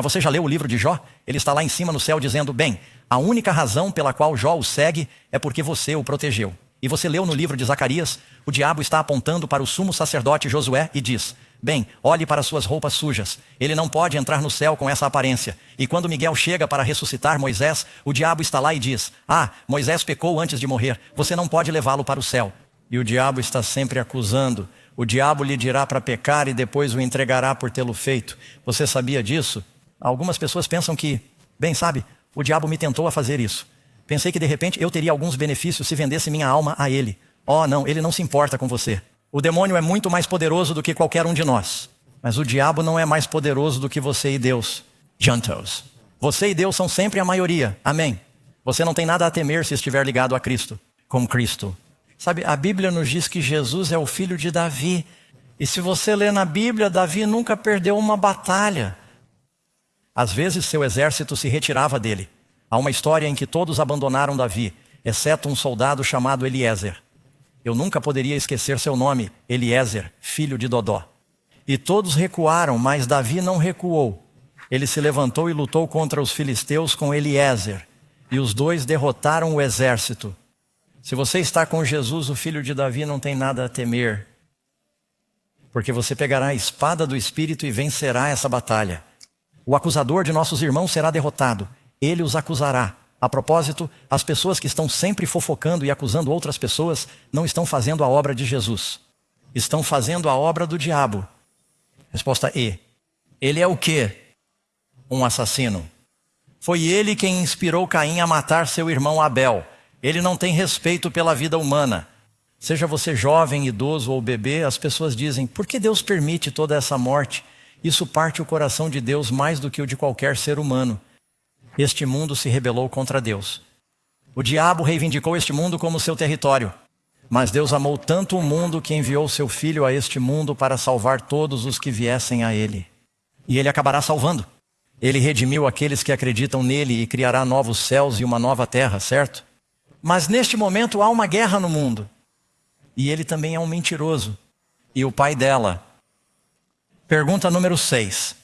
Você já leu o livro de Jó? Ele está lá em cima no céu dizendo: bem, a única razão pela qual Jó o segue é porque você o protegeu. E você leu no livro de Zacarias, o diabo está apontando para o sumo sacerdote Josué e diz: bem, olhe para suas roupas sujas. Ele não pode entrar no céu com essa aparência. E quando Miguel chega para ressuscitar Moisés, o diabo está lá e diz: Moisés pecou antes de morrer. Você não pode levá-lo para o céu. E o diabo está sempre acusando. O diabo lhe dirá para pecar e depois o entregará por tê-lo feito. Você sabia disso? Algumas pessoas pensam que, o diabo me tentou a fazer isso. Pensei que de repente eu teria alguns benefícios se vendesse minha alma a ele. Não, ele não se importa com você. O demônio é muito mais poderoso do que qualquer um de nós. Mas o diabo não é mais poderoso do que você e Deus. Gentiles. Você e Deus são sempre a maioria. Amém. Você não tem nada a temer se estiver ligado a Cristo. Com Cristo. A Bíblia nos diz que Jesus é o filho de Davi. E se você ler na Bíblia, Davi nunca perdeu uma batalha. Às vezes seu exército se retirava dele. Há uma história em que todos abandonaram Davi, exceto um soldado chamado Eliezer. Eu nunca poderia esquecer seu nome, Eliezer, filho de Dodó. E todos recuaram, mas Davi não recuou. Ele se levantou e lutou contra os filisteus com Eliezer. E os dois derrotaram o exército. Se você está com Jesus, o filho de Davi, não tem nada a temer. Porque você pegará a espada do Espírito e vencerá essa batalha. O acusador de nossos irmãos será derrotado. Ele os acusará. A propósito, as pessoas que estão sempre fofocando e acusando outras pessoas não estão fazendo a obra de Jesus. Estão fazendo a obra do diabo. Resposta E. Ele é o quê? Um assassino. Foi ele quem inspirou Caim a matar seu irmão Abel. Ele não tem respeito pela vida humana. Seja você jovem, idoso ou bebê, as pessoas dizem: por que Deus permite toda essa morte? Isso parte o coração de Deus mais do que o de qualquer ser humano. Este mundo se rebelou contra Deus. O diabo reivindicou este mundo como seu território. Mas Deus amou tanto o mundo que enviou seu Filho a este mundo para salvar todos os que viessem a ele. E ele acabará salvando. Ele redimiu aqueles que acreditam nele e criará novos céus e uma nova terra, certo? Mas neste momento há uma guerra no mundo. E ele também é um mentiroso. E o pai dela. Pergunta número 6.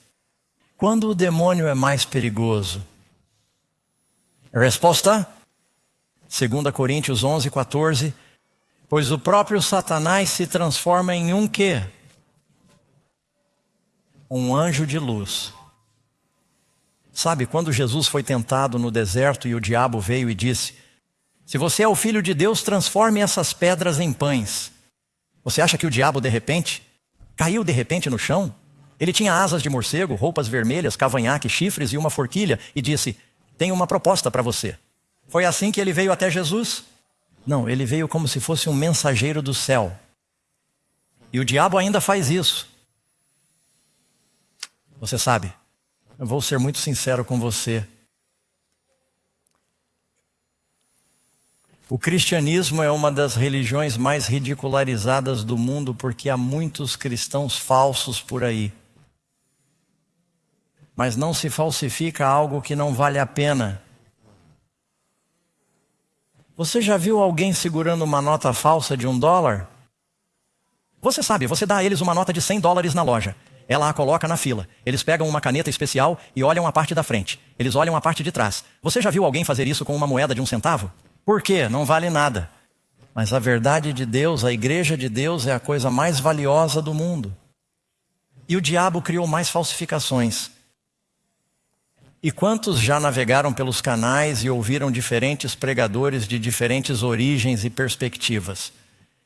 Quando o demônio é mais perigoso? Resposta? 2 Coríntios 11:14. Pois o próprio Satanás se transforma em um quê? Um anjo de luz. Quando Jesus foi tentado no deserto e o diabo veio e disse: se você é o Filho de Deus, transforme essas pedras em pães. Você acha que o diabo caiu de repente no chão? Ele tinha asas de morcego, roupas vermelhas, cavanhaque, chifres e uma forquilha e disse: tenho uma proposta para você. Foi assim que ele veio até Jesus? Não, ele veio como se fosse um mensageiro do céu. E o diabo ainda faz isso. Você sabe, eu vou ser muito sincero com você. O cristianismo é uma das religiões mais ridicularizadas do mundo porque há muitos cristãos falsos por aí. Mas não se falsifica algo que não vale a pena. Você já viu alguém segurando uma nota falsa de $1? Você sabe, você dá a eles uma nota de $100 na loja. Ela a coloca na fila. Eles pegam uma caneta especial e olham a parte da frente. Eles olham a parte de trás. Você já viu alguém fazer isso com uma moeda de $1? Por quê? Não vale nada. Mas a verdade de Deus, a igreja de Deus é a coisa mais valiosa do mundo. E o diabo criou mais falsificações. E quantos já navegaram pelos canais e ouviram diferentes pregadores de diferentes origens e perspectivas?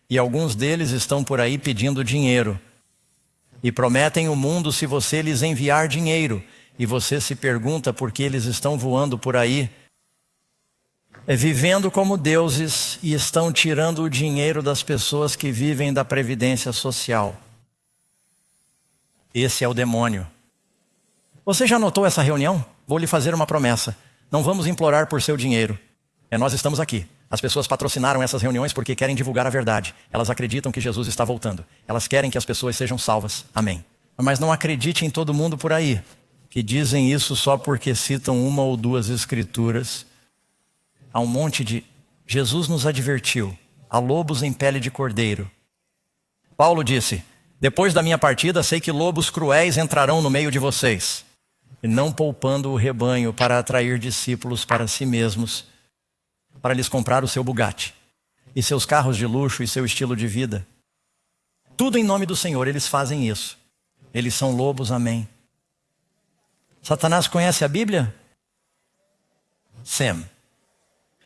E alguns deles estão por aí pedindo dinheiro. E prometem o mundo se você lhes enviar dinheiro. E você se pergunta por que eles estão voando por aí, vivendo como deuses e estão tirando o dinheiro das pessoas que vivem da previdência social. Esse é o demônio. Você já notou essa reunião? Vou lhe fazer uma promessa. Não vamos implorar por seu dinheiro. Nós estamos aqui. As pessoas patrocinaram essas reuniões porque querem divulgar a verdade. Elas acreditam que Jesus está voltando. Elas querem que as pessoas sejam salvas. Amém. Mas não acredite em todo mundo por aí, que dizem isso só porque citam uma ou duas escrituras. Há um monte de... Jesus nos advertiu. Há lobos em pele de cordeiro. Paulo disse: depois da minha partida, sei que lobos cruéis entrarão no meio de vocês, e não poupando o rebanho para atrair discípulos para si mesmos, para lhes comprar o seu Bugatti, e seus carros de luxo e seu estilo de vida. Tudo em nome do Senhor, eles fazem isso. Eles são lobos, amém. Satanás conhece a Bíblia? Sam.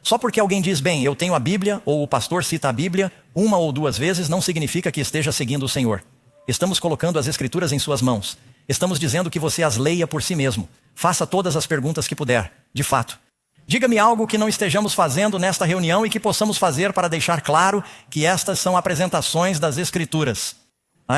Só porque alguém diz, bem, eu tenho a Bíblia, ou o pastor cita a Bíblia, uma ou duas vezes, não significa que esteja seguindo o Senhor. Estamos colocando as Escrituras em suas mãos. Estamos dizendo que você as leia por si mesmo. Faça todas as perguntas que puder, de fato. Diga-me algo que não estejamos fazendo nesta reunião e que possamos fazer para deixar claro que estas são apresentações das Escrituras.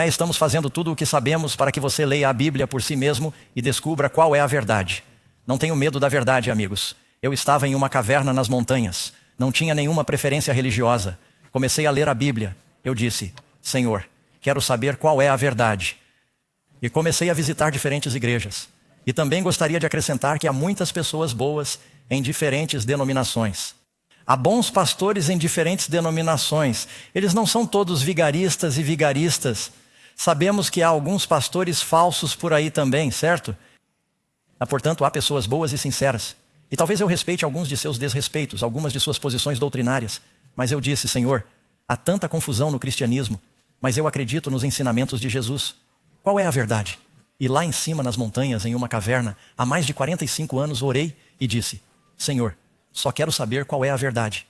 Estamos fazendo tudo o que sabemos para que você leia a Bíblia por si mesmo e descubra qual é a verdade. Não tenho medo da verdade, amigos. Eu estava em uma caverna nas montanhas. Não tinha nenhuma preferência religiosa. Comecei a ler a Bíblia. Eu disse, Senhor, quero saber qual é a verdade. E comecei a visitar diferentes igrejas. E também gostaria de acrescentar que há muitas pessoas boas em diferentes denominações. Há bons pastores em diferentes denominações. Eles não são todos vigaristas e vigaristas. Sabemos que há alguns pastores falsos por aí também, certo? Portanto, há pessoas boas e sinceras. E talvez eu respeite alguns de seus desrespeitos, algumas de suas posições doutrinárias. Mas eu disse, Senhor, há tanta confusão no cristianismo, mas eu acredito nos ensinamentos de Jesus. Qual é a verdade? E lá em cima, nas montanhas, em uma caverna, há mais de 45 anos, orei e disse, Senhor, só quero saber qual é a verdade.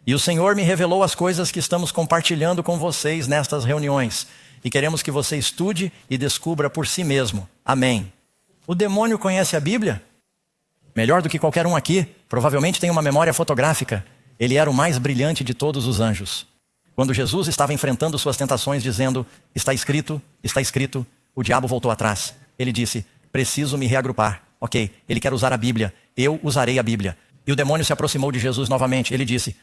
E o Senhor me revelou as coisas que estamos compartilhando com vocês nestas reuniões. E queremos que você estude e descubra por si mesmo. Amém. O demônio conhece a Bíblia? Melhor do que qualquer um aqui, provavelmente tem uma memória fotográfica. Ele era o mais brilhante de todos os anjos. Quando Jesus estava enfrentando suas tentações dizendo, está escrito, o diabo voltou atrás. Ele disse, preciso me reagrupar. Ok, ele quer usar a Bíblia, eu usarei a Bíblia. E o demônio se aproximou de Jesus novamente. Ele disse,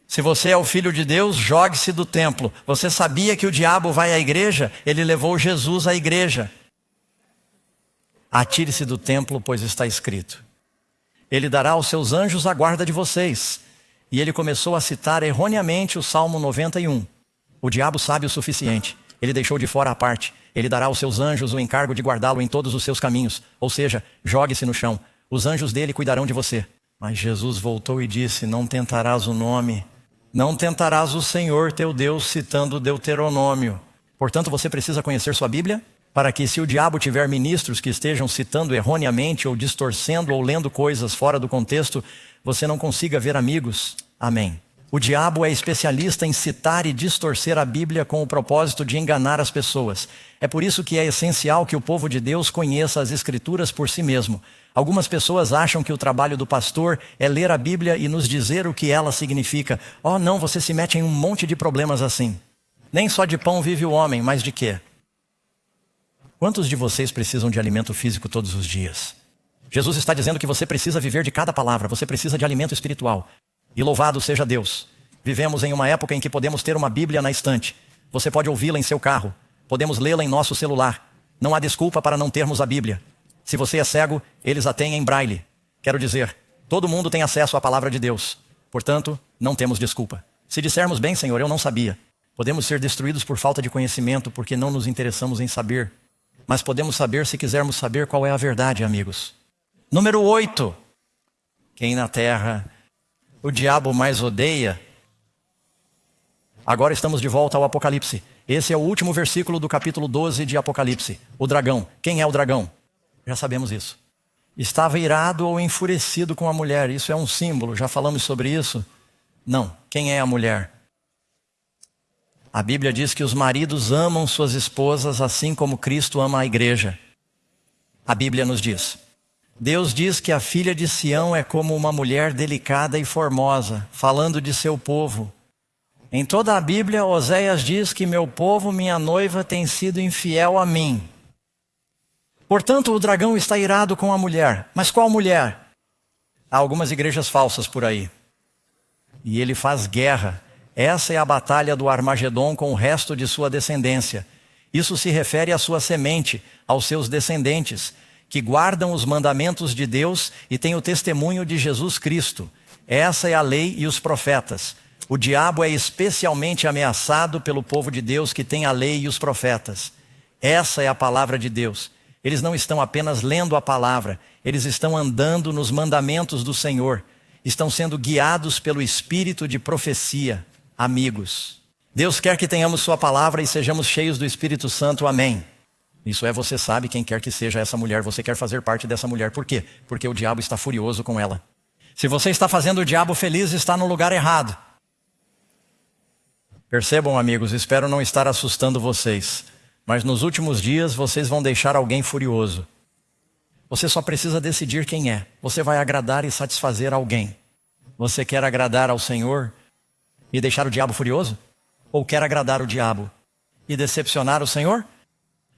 se você é o Filho de Deus, jogue-se do templo. Você sabia que o diabo vai à igreja? Ele levou Jesus à igreja. Atire-se do templo, pois está escrito. Ele dará aos seus anjos a guarda de vocês. E ele começou a citar erroneamente o Salmo 91. O diabo sabe o suficiente. Ele deixou de fora a parte. Ele dará aos seus anjos o encargo de guardá-lo em todos os seus caminhos. Ou seja, jogue-se no chão. Os anjos dele cuidarão de você. Mas Jesus voltou e disse, não tentarás o nome. Não tentarás o Senhor teu Deus, citando Deuteronômio. Portanto, você precisa conhecer sua Bíblia, para que se o diabo tiver ministros que estejam citando erroneamente ou distorcendo ou lendo coisas fora do contexto, você não consiga ver amigos. Amém. O diabo é especialista em citar e distorcer a Bíblia com o propósito de enganar as pessoas. É por isso que é essencial que o povo de Deus conheça as Escrituras por si mesmo. Algumas pessoas acham que o trabalho do pastor é ler a Bíblia e nos dizer o que ela significa. Oh, não, você se mete em um monte de problemas assim. Nem só de pão vive o homem, mas de quê? Quantos de vocês precisam de alimento físico todos os dias? Jesus está dizendo que você precisa viver de cada palavra, você precisa de alimento espiritual. E louvado seja Deus. Vivemos em uma época em que podemos ter uma Bíblia na estante. Você pode ouvi-la em seu carro. Podemos lê-la em nosso celular. Não há desculpa para não termos a Bíblia. Se você é cego, eles a têm em braille. Quero dizer, todo mundo tem acesso à palavra de Deus. Portanto, não temos desculpa. Se dissermos bem, Senhor, eu não sabia. Podemos ser destruídos por falta de conhecimento porque não nos interessamos em saber. Mas podemos saber se quisermos saber qual é a verdade, amigos. Número 8. Quem na terra o diabo mais odeia. Agora estamos de volta ao Apocalipse. Esse é o último versículo do capítulo 12 de Apocalipse. O dragão. Quem é o dragão? Já sabemos isso. Estava irado ou enfurecido com a mulher. Isso é um símbolo. Já falamos sobre isso? Não. Quem é a mulher? A Bíblia diz que os maridos amam suas esposas assim como Cristo ama a igreja. A Bíblia nos diz. Deus diz que a filha de Sião é como uma mulher delicada e formosa, falando de seu povo. Em toda a Bíblia, Oséias diz que meu povo, minha noiva, tem sido infiel a mim. Portanto, o dragão está irado com a mulher. Mas qual mulher? Há algumas igrejas falsas por aí. E ele faz guerra. Essa é a batalha do Armagedon com o resto de sua descendência. Isso se refere à sua semente, aos seus descendentes, que guardam os mandamentos de Deus e têm o testemunho de Jesus Cristo. Essa é a lei e os profetas. O diabo é especialmente ameaçado pelo povo de Deus que tem a lei e os profetas. Essa é a palavra de Deus. Eles não estão apenas lendo a palavra, eles estão andando nos mandamentos do Senhor. Estão sendo guiados pelo espírito de profecia. Amigos, Deus quer que tenhamos sua palavra e sejamos cheios do Espírito Santo. Amém. Isso é, você sabe quem quer que seja essa mulher. Você quer fazer parte dessa mulher. Por quê? Porque o diabo está furioso com ela. Se você está fazendo o diabo feliz, está no lugar errado. Percebam, amigos, espero não estar assustando vocês, mas nos últimos dias vocês vão deixar alguém furioso. Você só precisa decidir quem é. Você vai agradar e satisfazer alguém. Você quer agradar ao Senhor e deixar o diabo furioso? Ou quer agradar o diabo e decepcionar o Senhor?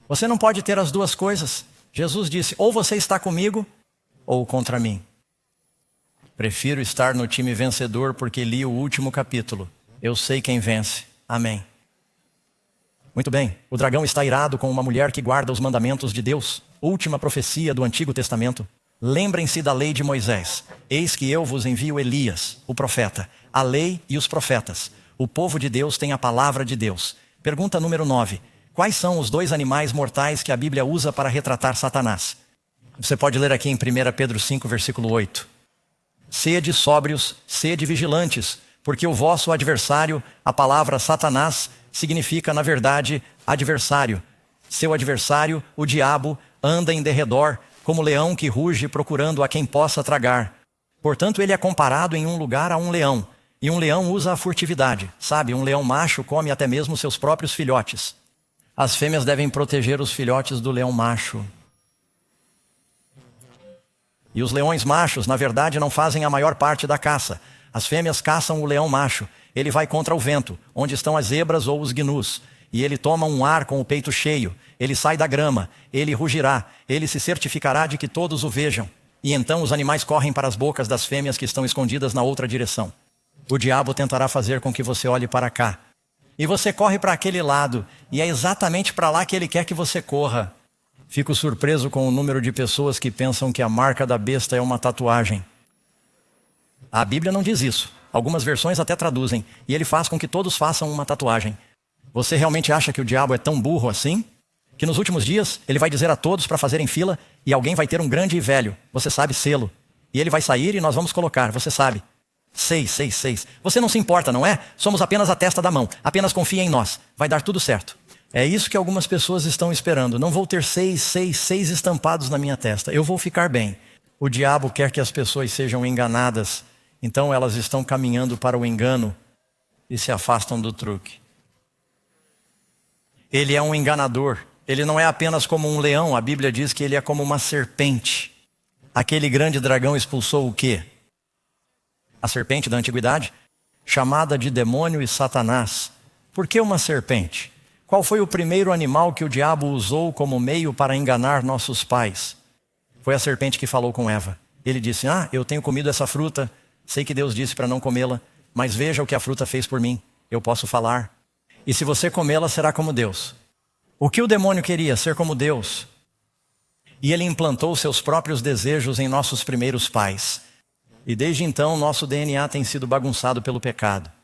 Você não pode ter as duas coisas. Jesus disse, ou você está comigo, ou contra mim. Prefiro estar no time vencedor porque li o último capítulo. Eu sei quem vence. Amém. Muito bem, o dragão está irado com uma mulher que guarda os mandamentos de Deus. Última profecia do Antigo Testamento. Lembrem-se da lei de Moisés. Eis que eu vos envio Elias, o profeta, a lei e os profetas. O povo de Deus tem a palavra de Deus. Pergunta número 9. Quais são os 2 animais mortais que a Bíblia usa para retratar Satanás? Você pode ler aqui em 1 Pedro 5, versículo 8. Sede sóbrios, sede vigilantes, porque o vosso adversário, a palavra Satanás, significa, na verdade, adversário. Seu adversário, o diabo, anda em derredor, como leão que ruge procurando a quem possa tragar. Portanto, ele é comparado em um lugar a um leão. E um leão usa a furtividade. Sabe, um leão macho come até mesmo seus próprios filhotes. As fêmeas devem proteger os filhotes do leão macho. E os leões machos, na verdade, não fazem a maior parte da caça. As fêmeas caçam o leão macho. Ele vai contra o vento, onde estão as zebras ou os gnus. E ele toma um ar com o peito cheio. Ele sai da grama. Ele rugirá. Ele se certificará de que todos o vejam. E então os animais correm para as bocas das fêmeas que estão escondidas na outra direção. O diabo tentará fazer com que você olhe para cá. E você corre para aquele lado. E é exatamente para lá que ele quer que você corra. Fico surpreso com o número de pessoas que pensam que a marca da besta é uma tatuagem. A Bíblia não diz isso. Algumas versões até traduzem. E ele faz com que todos façam uma tatuagem. Você realmente acha que o diabo é tão burro assim? Que nos últimos dias ele vai dizer a todos para fazerem fila e alguém vai ter um grande e velho. Você sabe, selo. E ele vai sair e nós vamos colocar. Você sabe. 666. Você não se importa, não é? Somos apenas a testa da mão. Apenas confia em nós. Vai dar tudo certo. É isso que algumas pessoas estão esperando. Não vou ter 666 estampados na minha testa. Eu vou ficar bem. O diabo quer que as pessoas sejam enganadas. Então elas estão caminhando para o engano e se afastam do truque. Ele é um enganador. Ele não é apenas como um leão. A Bíblia diz que ele é como uma serpente. Aquele grande dragão expulsou o quê? A serpente da antiguidade, chamada de demônio e Satanás, Por que uma serpente? Qual foi o primeiro animal que o diabo usou como meio para enganar nossos pais? Foi a serpente que falou com Eva. Ele disse, eu tenho comido essa fruta, sei que Deus disse para não comê-la, mas veja o que a fruta fez por mim, eu posso falar. E se você comê-la, será como Deus. O que o demônio queria? Ser como Deus. E ele implantou seus próprios desejos em nossos primeiros pais. E desde então, nosso DNA tem sido bagunçado pelo pecado.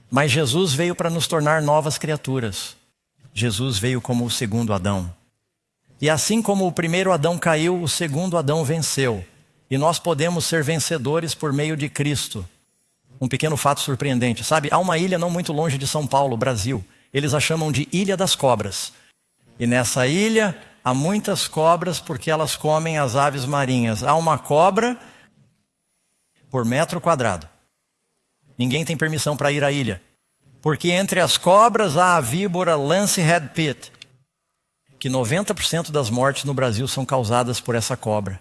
Mas Jesus veio para nos tornar novas criaturas. Jesus veio como o segundo Adão. E assim como o primeiro Adão caiu, o segundo Adão venceu. E nós podemos ser vencedores por meio de Cristo. Um pequeno fato surpreendente, sabe? Há uma ilha não muito longe de São Paulo, Brasil. Eles a chamam de Ilha das Cobras. E nessa ilha há muitas cobras porque elas comem as aves marinhas. Há uma cobra por metro quadrado. Ninguém tem permissão para ir à ilha. Porque entre as cobras há a víbora Lancehead Pit, que 90% das mortes no Brasil são causadas por essa cobra.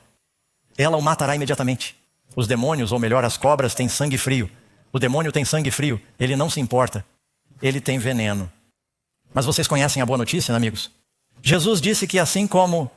Ela o matará imediatamente. Os demônios, ou melhor, as cobras, têm sangue frio. O demônio tem sangue frio, ele não se importa. Ele tem veneno. Mas vocês conhecem a boa notícia, né, amigos? Jesus disse que assim como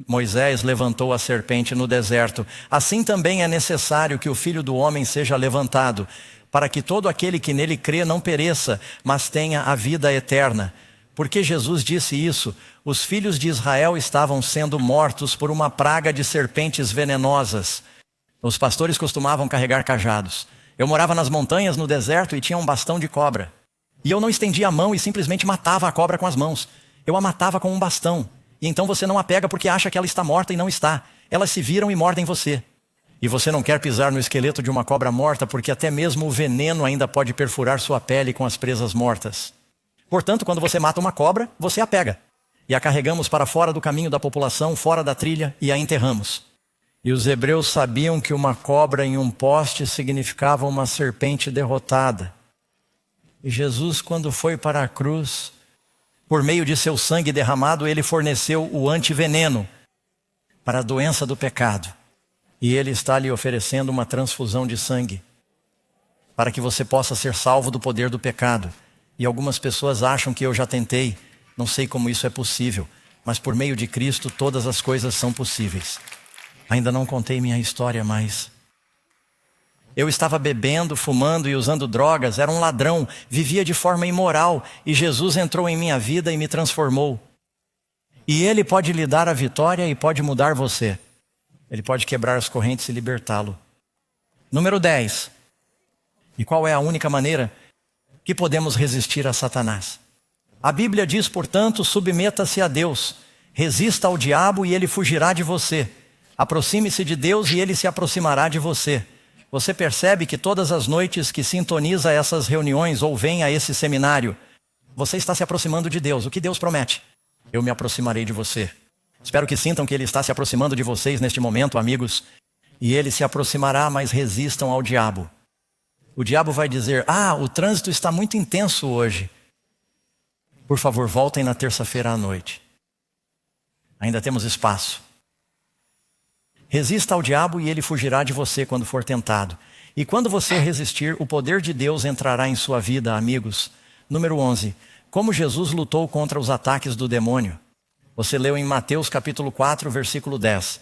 Moisés levantou a serpente no deserto, assim também é necessário que o Filho do Homem seja levantado, para que todo aquele que nele crê não pereça, mas tenha a vida eterna. Porque Jesus disse isso, os filhos de Israel estavam sendo mortos por uma praga de serpentes venenosas. Os pastores costumavam carregar cajados. Eu morava nas montanhas, no deserto, e tinha um bastão de cobra. E eu não estendia a mão e simplesmente matava a cobra com as mãos. Eu a matava com um bastão. E então você não a pega porque acha que ela está morta e não está. Elas se viram e mordem você. E você não quer pisar no esqueleto de uma cobra morta porque até mesmo o veneno ainda pode perfurar sua pele com as presas mortas. Portanto, quando você mata uma cobra, você a pega. E a carregamos para fora do caminho da população, fora da trilha, e a enterramos. E os hebreus sabiam que uma cobra em um poste significava uma serpente derrotada. E Jesus, quando foi para a cruz, por meio de seu sangue derramado, ele forneceu o antiveneno para a doença do pecado. E ele está lhe oferecendo uma transfusão de sangue, para que você possa ser salvo do poder do pecado. E algumas pessoas acham que eu já tentei, não sei como isso é possível, mas por meio de Cristo todas as coisas são possíveis. Ainda não contei minha história, mas eu estava bebendo, fumando e usando drogas, era um ladrão, vivia de forma imoral, e Jesus entrou em minha vida e me transformou. E Ele pode lhe dar a vitória e pode mudar você. Ele pode quebrar as correntes e libertá-lo. Número 10. E qual é a única maneira que podemos resistir a Satanás? A Bíblia diz, portanto, submeta-se a Deus, resista ao diabo e ele fugirá de você. Aproxime-se de Deus e ele se aproximará de você. Você percebe que todas as noites que sintoniza essas reuniões ou vem a esse seminário, você está se aproximando de Deus. O que Deus promete? Eu me aproximarei de você. Espero que sintam que Ele está se aproximando de vocês neste momento, amigos. E Ele se aproximará, mas resistam ao diabo. O diabo vai dizer, o trânsito está muito intenso hoje. Por favor, voltem na terça-feira à noite. Ainda temos espaço. Resista ao diabo e ele fugirá de você quando for tentado. E quando você resistir, o poder de Deus entrará em sua vida, amigos. Número 11. Como Jesus lutou contra os ataques do demônio. Você leu em Mateus capítulo 4, versículo 10.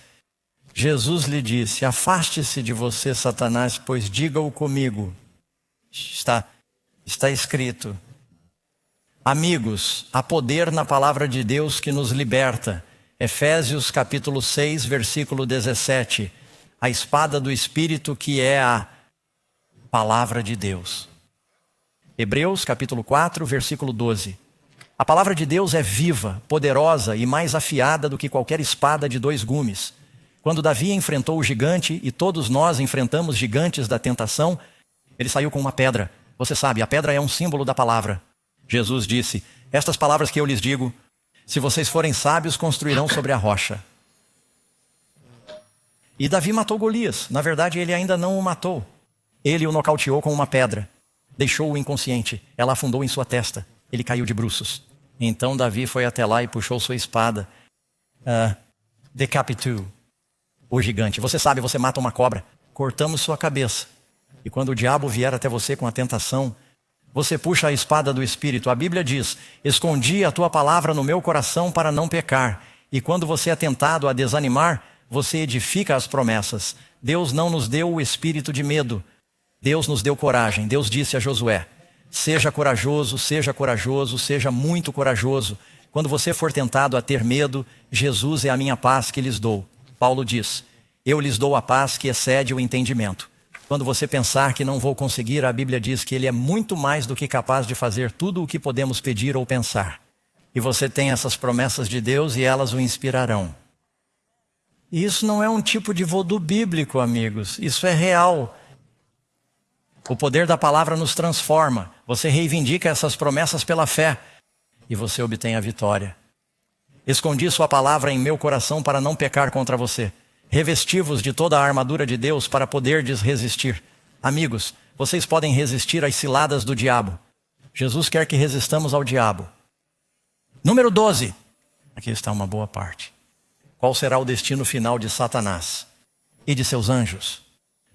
Jesus lhe disse, afaste-se de você, Satanás, pois diga-o comigo. Está escrito. Amigos, há poder na palavra de Deus que nos liberta. Efésios capítulo 6, versículo 17. A espada do Espírito que é a palavra de Deus. Hebreus capítulo 4, versículo 12. A palavra de Deus é viva, poderosa e mais afiada do que qualquer espada de 2 gumes. Quando Davi enfrentou o gigante, e todos nós enfrentamos gigantes da tentação, ele saiu com uma pedra. Você sabe, a pedra é um símbolo da palavra. Jesus disse, estas palavras que eu lhes digo, se vocês forem sábios, construirão sobre a rocha. E Davi matou Golias. Na verdade, ele ainda não o matou. Ele o nocauteou com uma pedra. Deixou-o inconsciente. Ela afundou em sua testa. Ele caiu de bruços. Então Davi foi até lá e puxou sua espada. Decapitou o gigante. Você sabe, você mata uma cobra. Cortamos sua cabeça. E quando o diabo vier até você com a tentação, você puxa a espada do Espírito. A Bíblia diz: escondi a tua palavra no meu coração para não pecar. E quando você é tentado a desanimar, você edifica as promessas. Deus não nos deu o espírito de medo. Deus nos deu coragem. Deus disse a Josué: seja corajoso, seja muito corajoso. Quando você for tentado a ter medo, Jesus é a minha paz que lhes dou. Paulo diz: eu lhes dou a paz que excede o entendimento. Quando você pensar que não vou conseguir, a Bíblia diz que Ele é muito mais do que capaz de fazer tudo o que podemos pedir ou pensar. E você tem essas promessas de Deus e elas o inspirarão. E isso não é um tipo de voodoo bíblico, amigos. Isso é real. O poder da palavra nos transforma. Você reivindica essas promessas pela fé e você obtém a vitória. Escondi sua palavra em meu coração para não pecar contra você. Revesti-vos de toda a armadura de Deus para poderdes resistir. Amigos, vocês podem resistir às ciladas do diabo. Jesus quer que resistamos ao diabo. Número 12. Aqui está uma boa parte. Qual será o destino final de Satanás e de seus anjos?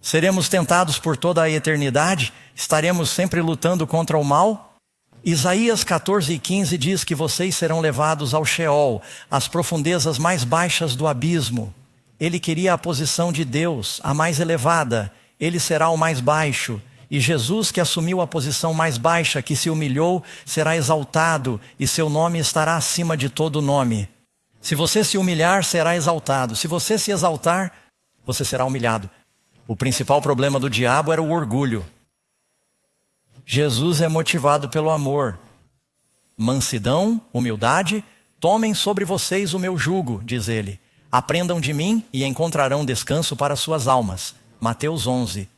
Seremos tentados por toda a eternidade? Estaremos sempre lutando contra o mal? Isaías 14:15 diz que vocês serão levados ao Sheol, às profundezas mais baixas do abismo. Ele queria a posição de Deus, a mais elevada. Ele será o mais baixo. E Jesus, que assumiu a posição mais baixa, que se humilhou, será exaltado, e seu nome estará acima de todo nome. Se você se humilhar, será exaltado. Se você se exaltar, você será humilhado. O principal problema do diabo era o orgulho. Jesus é motivado pelo amor. Mansidão, humildade, tomem sobre vocês o meu jugo, diz ele. Aprendam de mim e encontrarão descanso para suas almas. Mateus 11.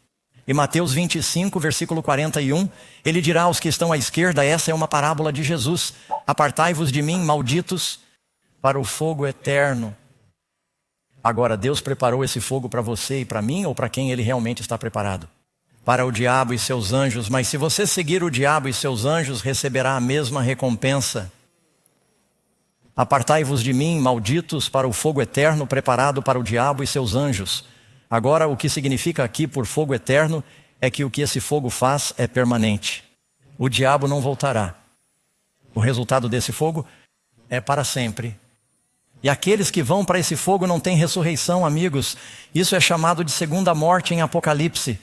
E Mateus 25, versículo 41, ele dirá aos que estão à esquerda: essa é uma parábola de Jesus. Apartai-vos de mim, malditos, para o fogo eterno. Agora, Deus preparou esse fogo para você e para mim, ou para quem ele realmente está preparado? Para o diabo e seus anjos. Mas se você seguir o diabo e seus anjos, receberá a mesma recompensa. Apartai-vos de mim, malditos, para o fogo eterno preparado para o diabo e seus anjos. Agora, o que significa aqui por fogo eterno é que o que esse fogo faz é permanente. O diabo não voltará. O resultado desse fogo é para sempre. E aqueles que vão para esse fogo não têm ressurreição, amigos. Isso é chamado de segunda morte em Apocalipse.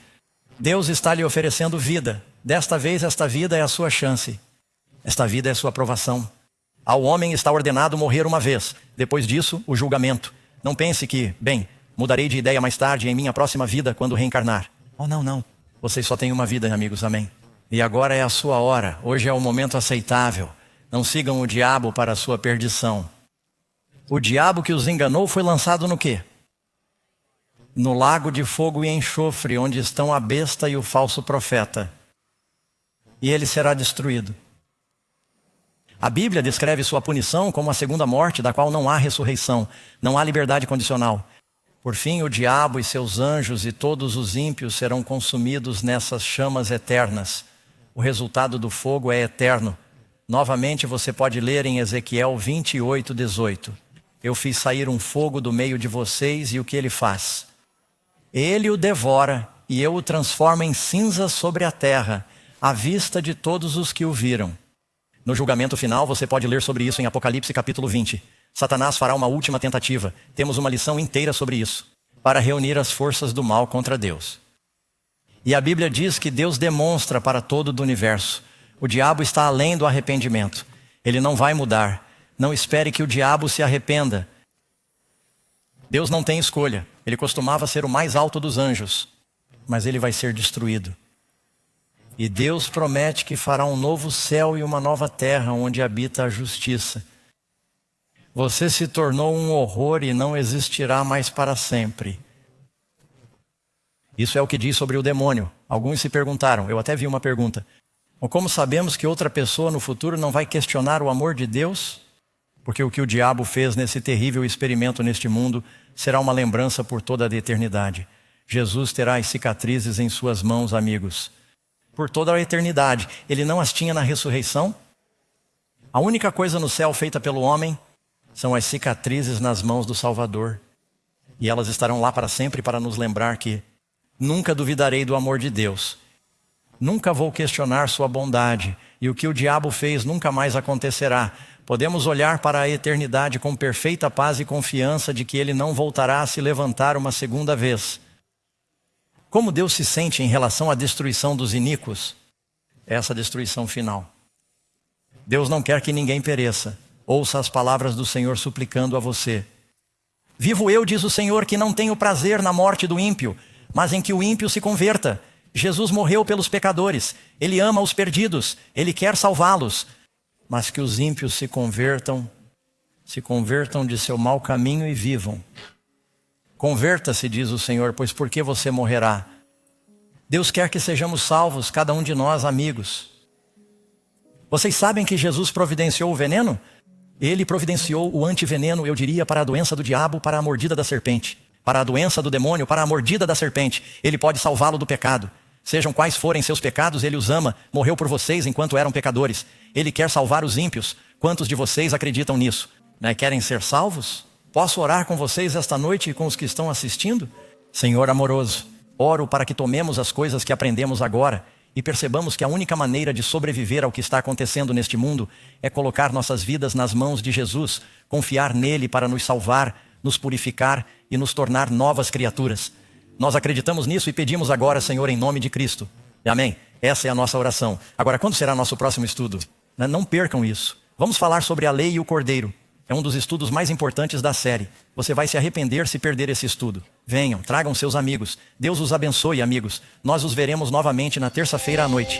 Deus está lhe oferecendo vida. Desta vez, esta vida é a sua chance. Esta vida é a sua aprovação. Ao homem está ordenado morrer uma vez. Depois disso, o julgamento. Não pense que, bem, mudarei de ideia mais tarde em minha próxima vida quando reencarnar. Oh, não. Vocês só têm uma vida, amigos, amém. E agora é a sua hora. Hoje é o momento aceitável. Não sigam o diabo para a sua perdição. O diabo que os enganou foi lançado no quê? No lago de fogo e enxofre, onde estão a besta e o falso profeta. E ele será destruído. A Bíblia descreve sua punição como a segunda morte, da qual não há ressurreição, não há liberdade condicional. Por fim, o diabo e seus anjos e todos os ímpios serão consumidos nessas chamas eternas. O resultado do fogo é eterno. Novamente você pode ler em Ezequiel 28:18. Eu fiz sair um fogo do meio de vocês e o que ele faz? Ele o devora e eu o transformo em cinzas sobre a terra, à vista de todos os que o viram. No julgamento final, você pode ler sobre isso em Apocalipse capítulo 20. Satanás fará uma última tentativa. Temos uma lição inteira sobre isso, para reunir as forças do mal contra Deus. E a Bíblia diz que Deus demonstra para todo o universo. O diabo está além do arrependimento. Ele não vai mudar. Não espere que o diabo se arrependa. Deus não tem escolha. Ele costumava ser o mais alto dos anjos, mas ele vai ser destruído. E Deus promete que fará um novo céu e uma nova terra onde habita a justiça. Você se tornou um horror e não existirá mais para sempre. Isso é o que diz sobre o demônio. Alguns se perguntaram, eu até vi uma pergunta: como sabemos que outra pessoa no futuro não vai questionar o amor de Deus? Porque o que o diabo fez nesse terrível experimento neste mundo será uma lembrança por toda a eternidade. Jesus terá as cicatrizes em suas mãos, amigos, por toda a eternidade. Ele não as tinha na ressurreição? A única coisa no céu feita pelo homem são as cicatrizes nas mãos do Salvador. E elas estarão lá para sempre para nos lembrar que nunca duvidarei do amor de Deus. Nunca vou questionar sua bondade, e o que o diabo fez nunca mais acontecerá. Podemos olhar para a eternidade com perfeita paz e confiança de que ele não voltará a se levantar uma segunda vez. Como Deus se sente em relação à destruição dos iníquos? Essa destruição final. Deus não quer que ninguém pereça. Ouça as palavras do Senhor suplicando a você. Vivo eu, diz o Senhor, que não tenho prazer na morte do ímpio, mas em que o ímpio se converta. Jesus morreu pelos pecadores. Ele ama os perdidos. Ele quer salvá-los. Mas que os ímpios se convertam de seu mau caminho e vivam. Converta-se, diz o Senhor, pois por que você morrerá? Deus quer que sejamos salvos, cada um de nós, amigos. Vocês sabem que Jesus providenciou o veneno? Ele providenciou o antiveneno, eu diria, para a doença do diabo, para a mordida da serpente. Para a doença do demônio, para a mordida da serpente. Ele pode salvá-lo do pecado. Sejam quais forem seus pecados, ele os ama. Morreu por vocês enquanto eram pecadores. Ele quer salvar os ímpios. Quantos de vocês acreditam nisso? Querem ser salvos? Posso orar com vocês esta noite e com os que estão assistindo? Senhor amoroso, oro para que tomemos as coisas que aprendemos agora e percebamos que a única maneira de sobreviver ao que está acontecendo neste mundo é colocar nossas vidas nas mãos de Jesus, confiar nele para nos salvar, nos purificar e nos tornar novas criaturas. Nós acreditamos nisso e pedimos agora, Senhor, em nome de Cristo. Amém? Essa é a nossa oração. Agora, quando será nosso próximo estudo? Não percam isso. Vamos falar sobre a lei e o cordeiro. É um dos estudos mais importantes da série. Você vai se arrepender se perder esse estudo. Venham, tragam seus amigos. Deus os abençoe, amigos. Nós os veremos novamente na terça-feira à noite.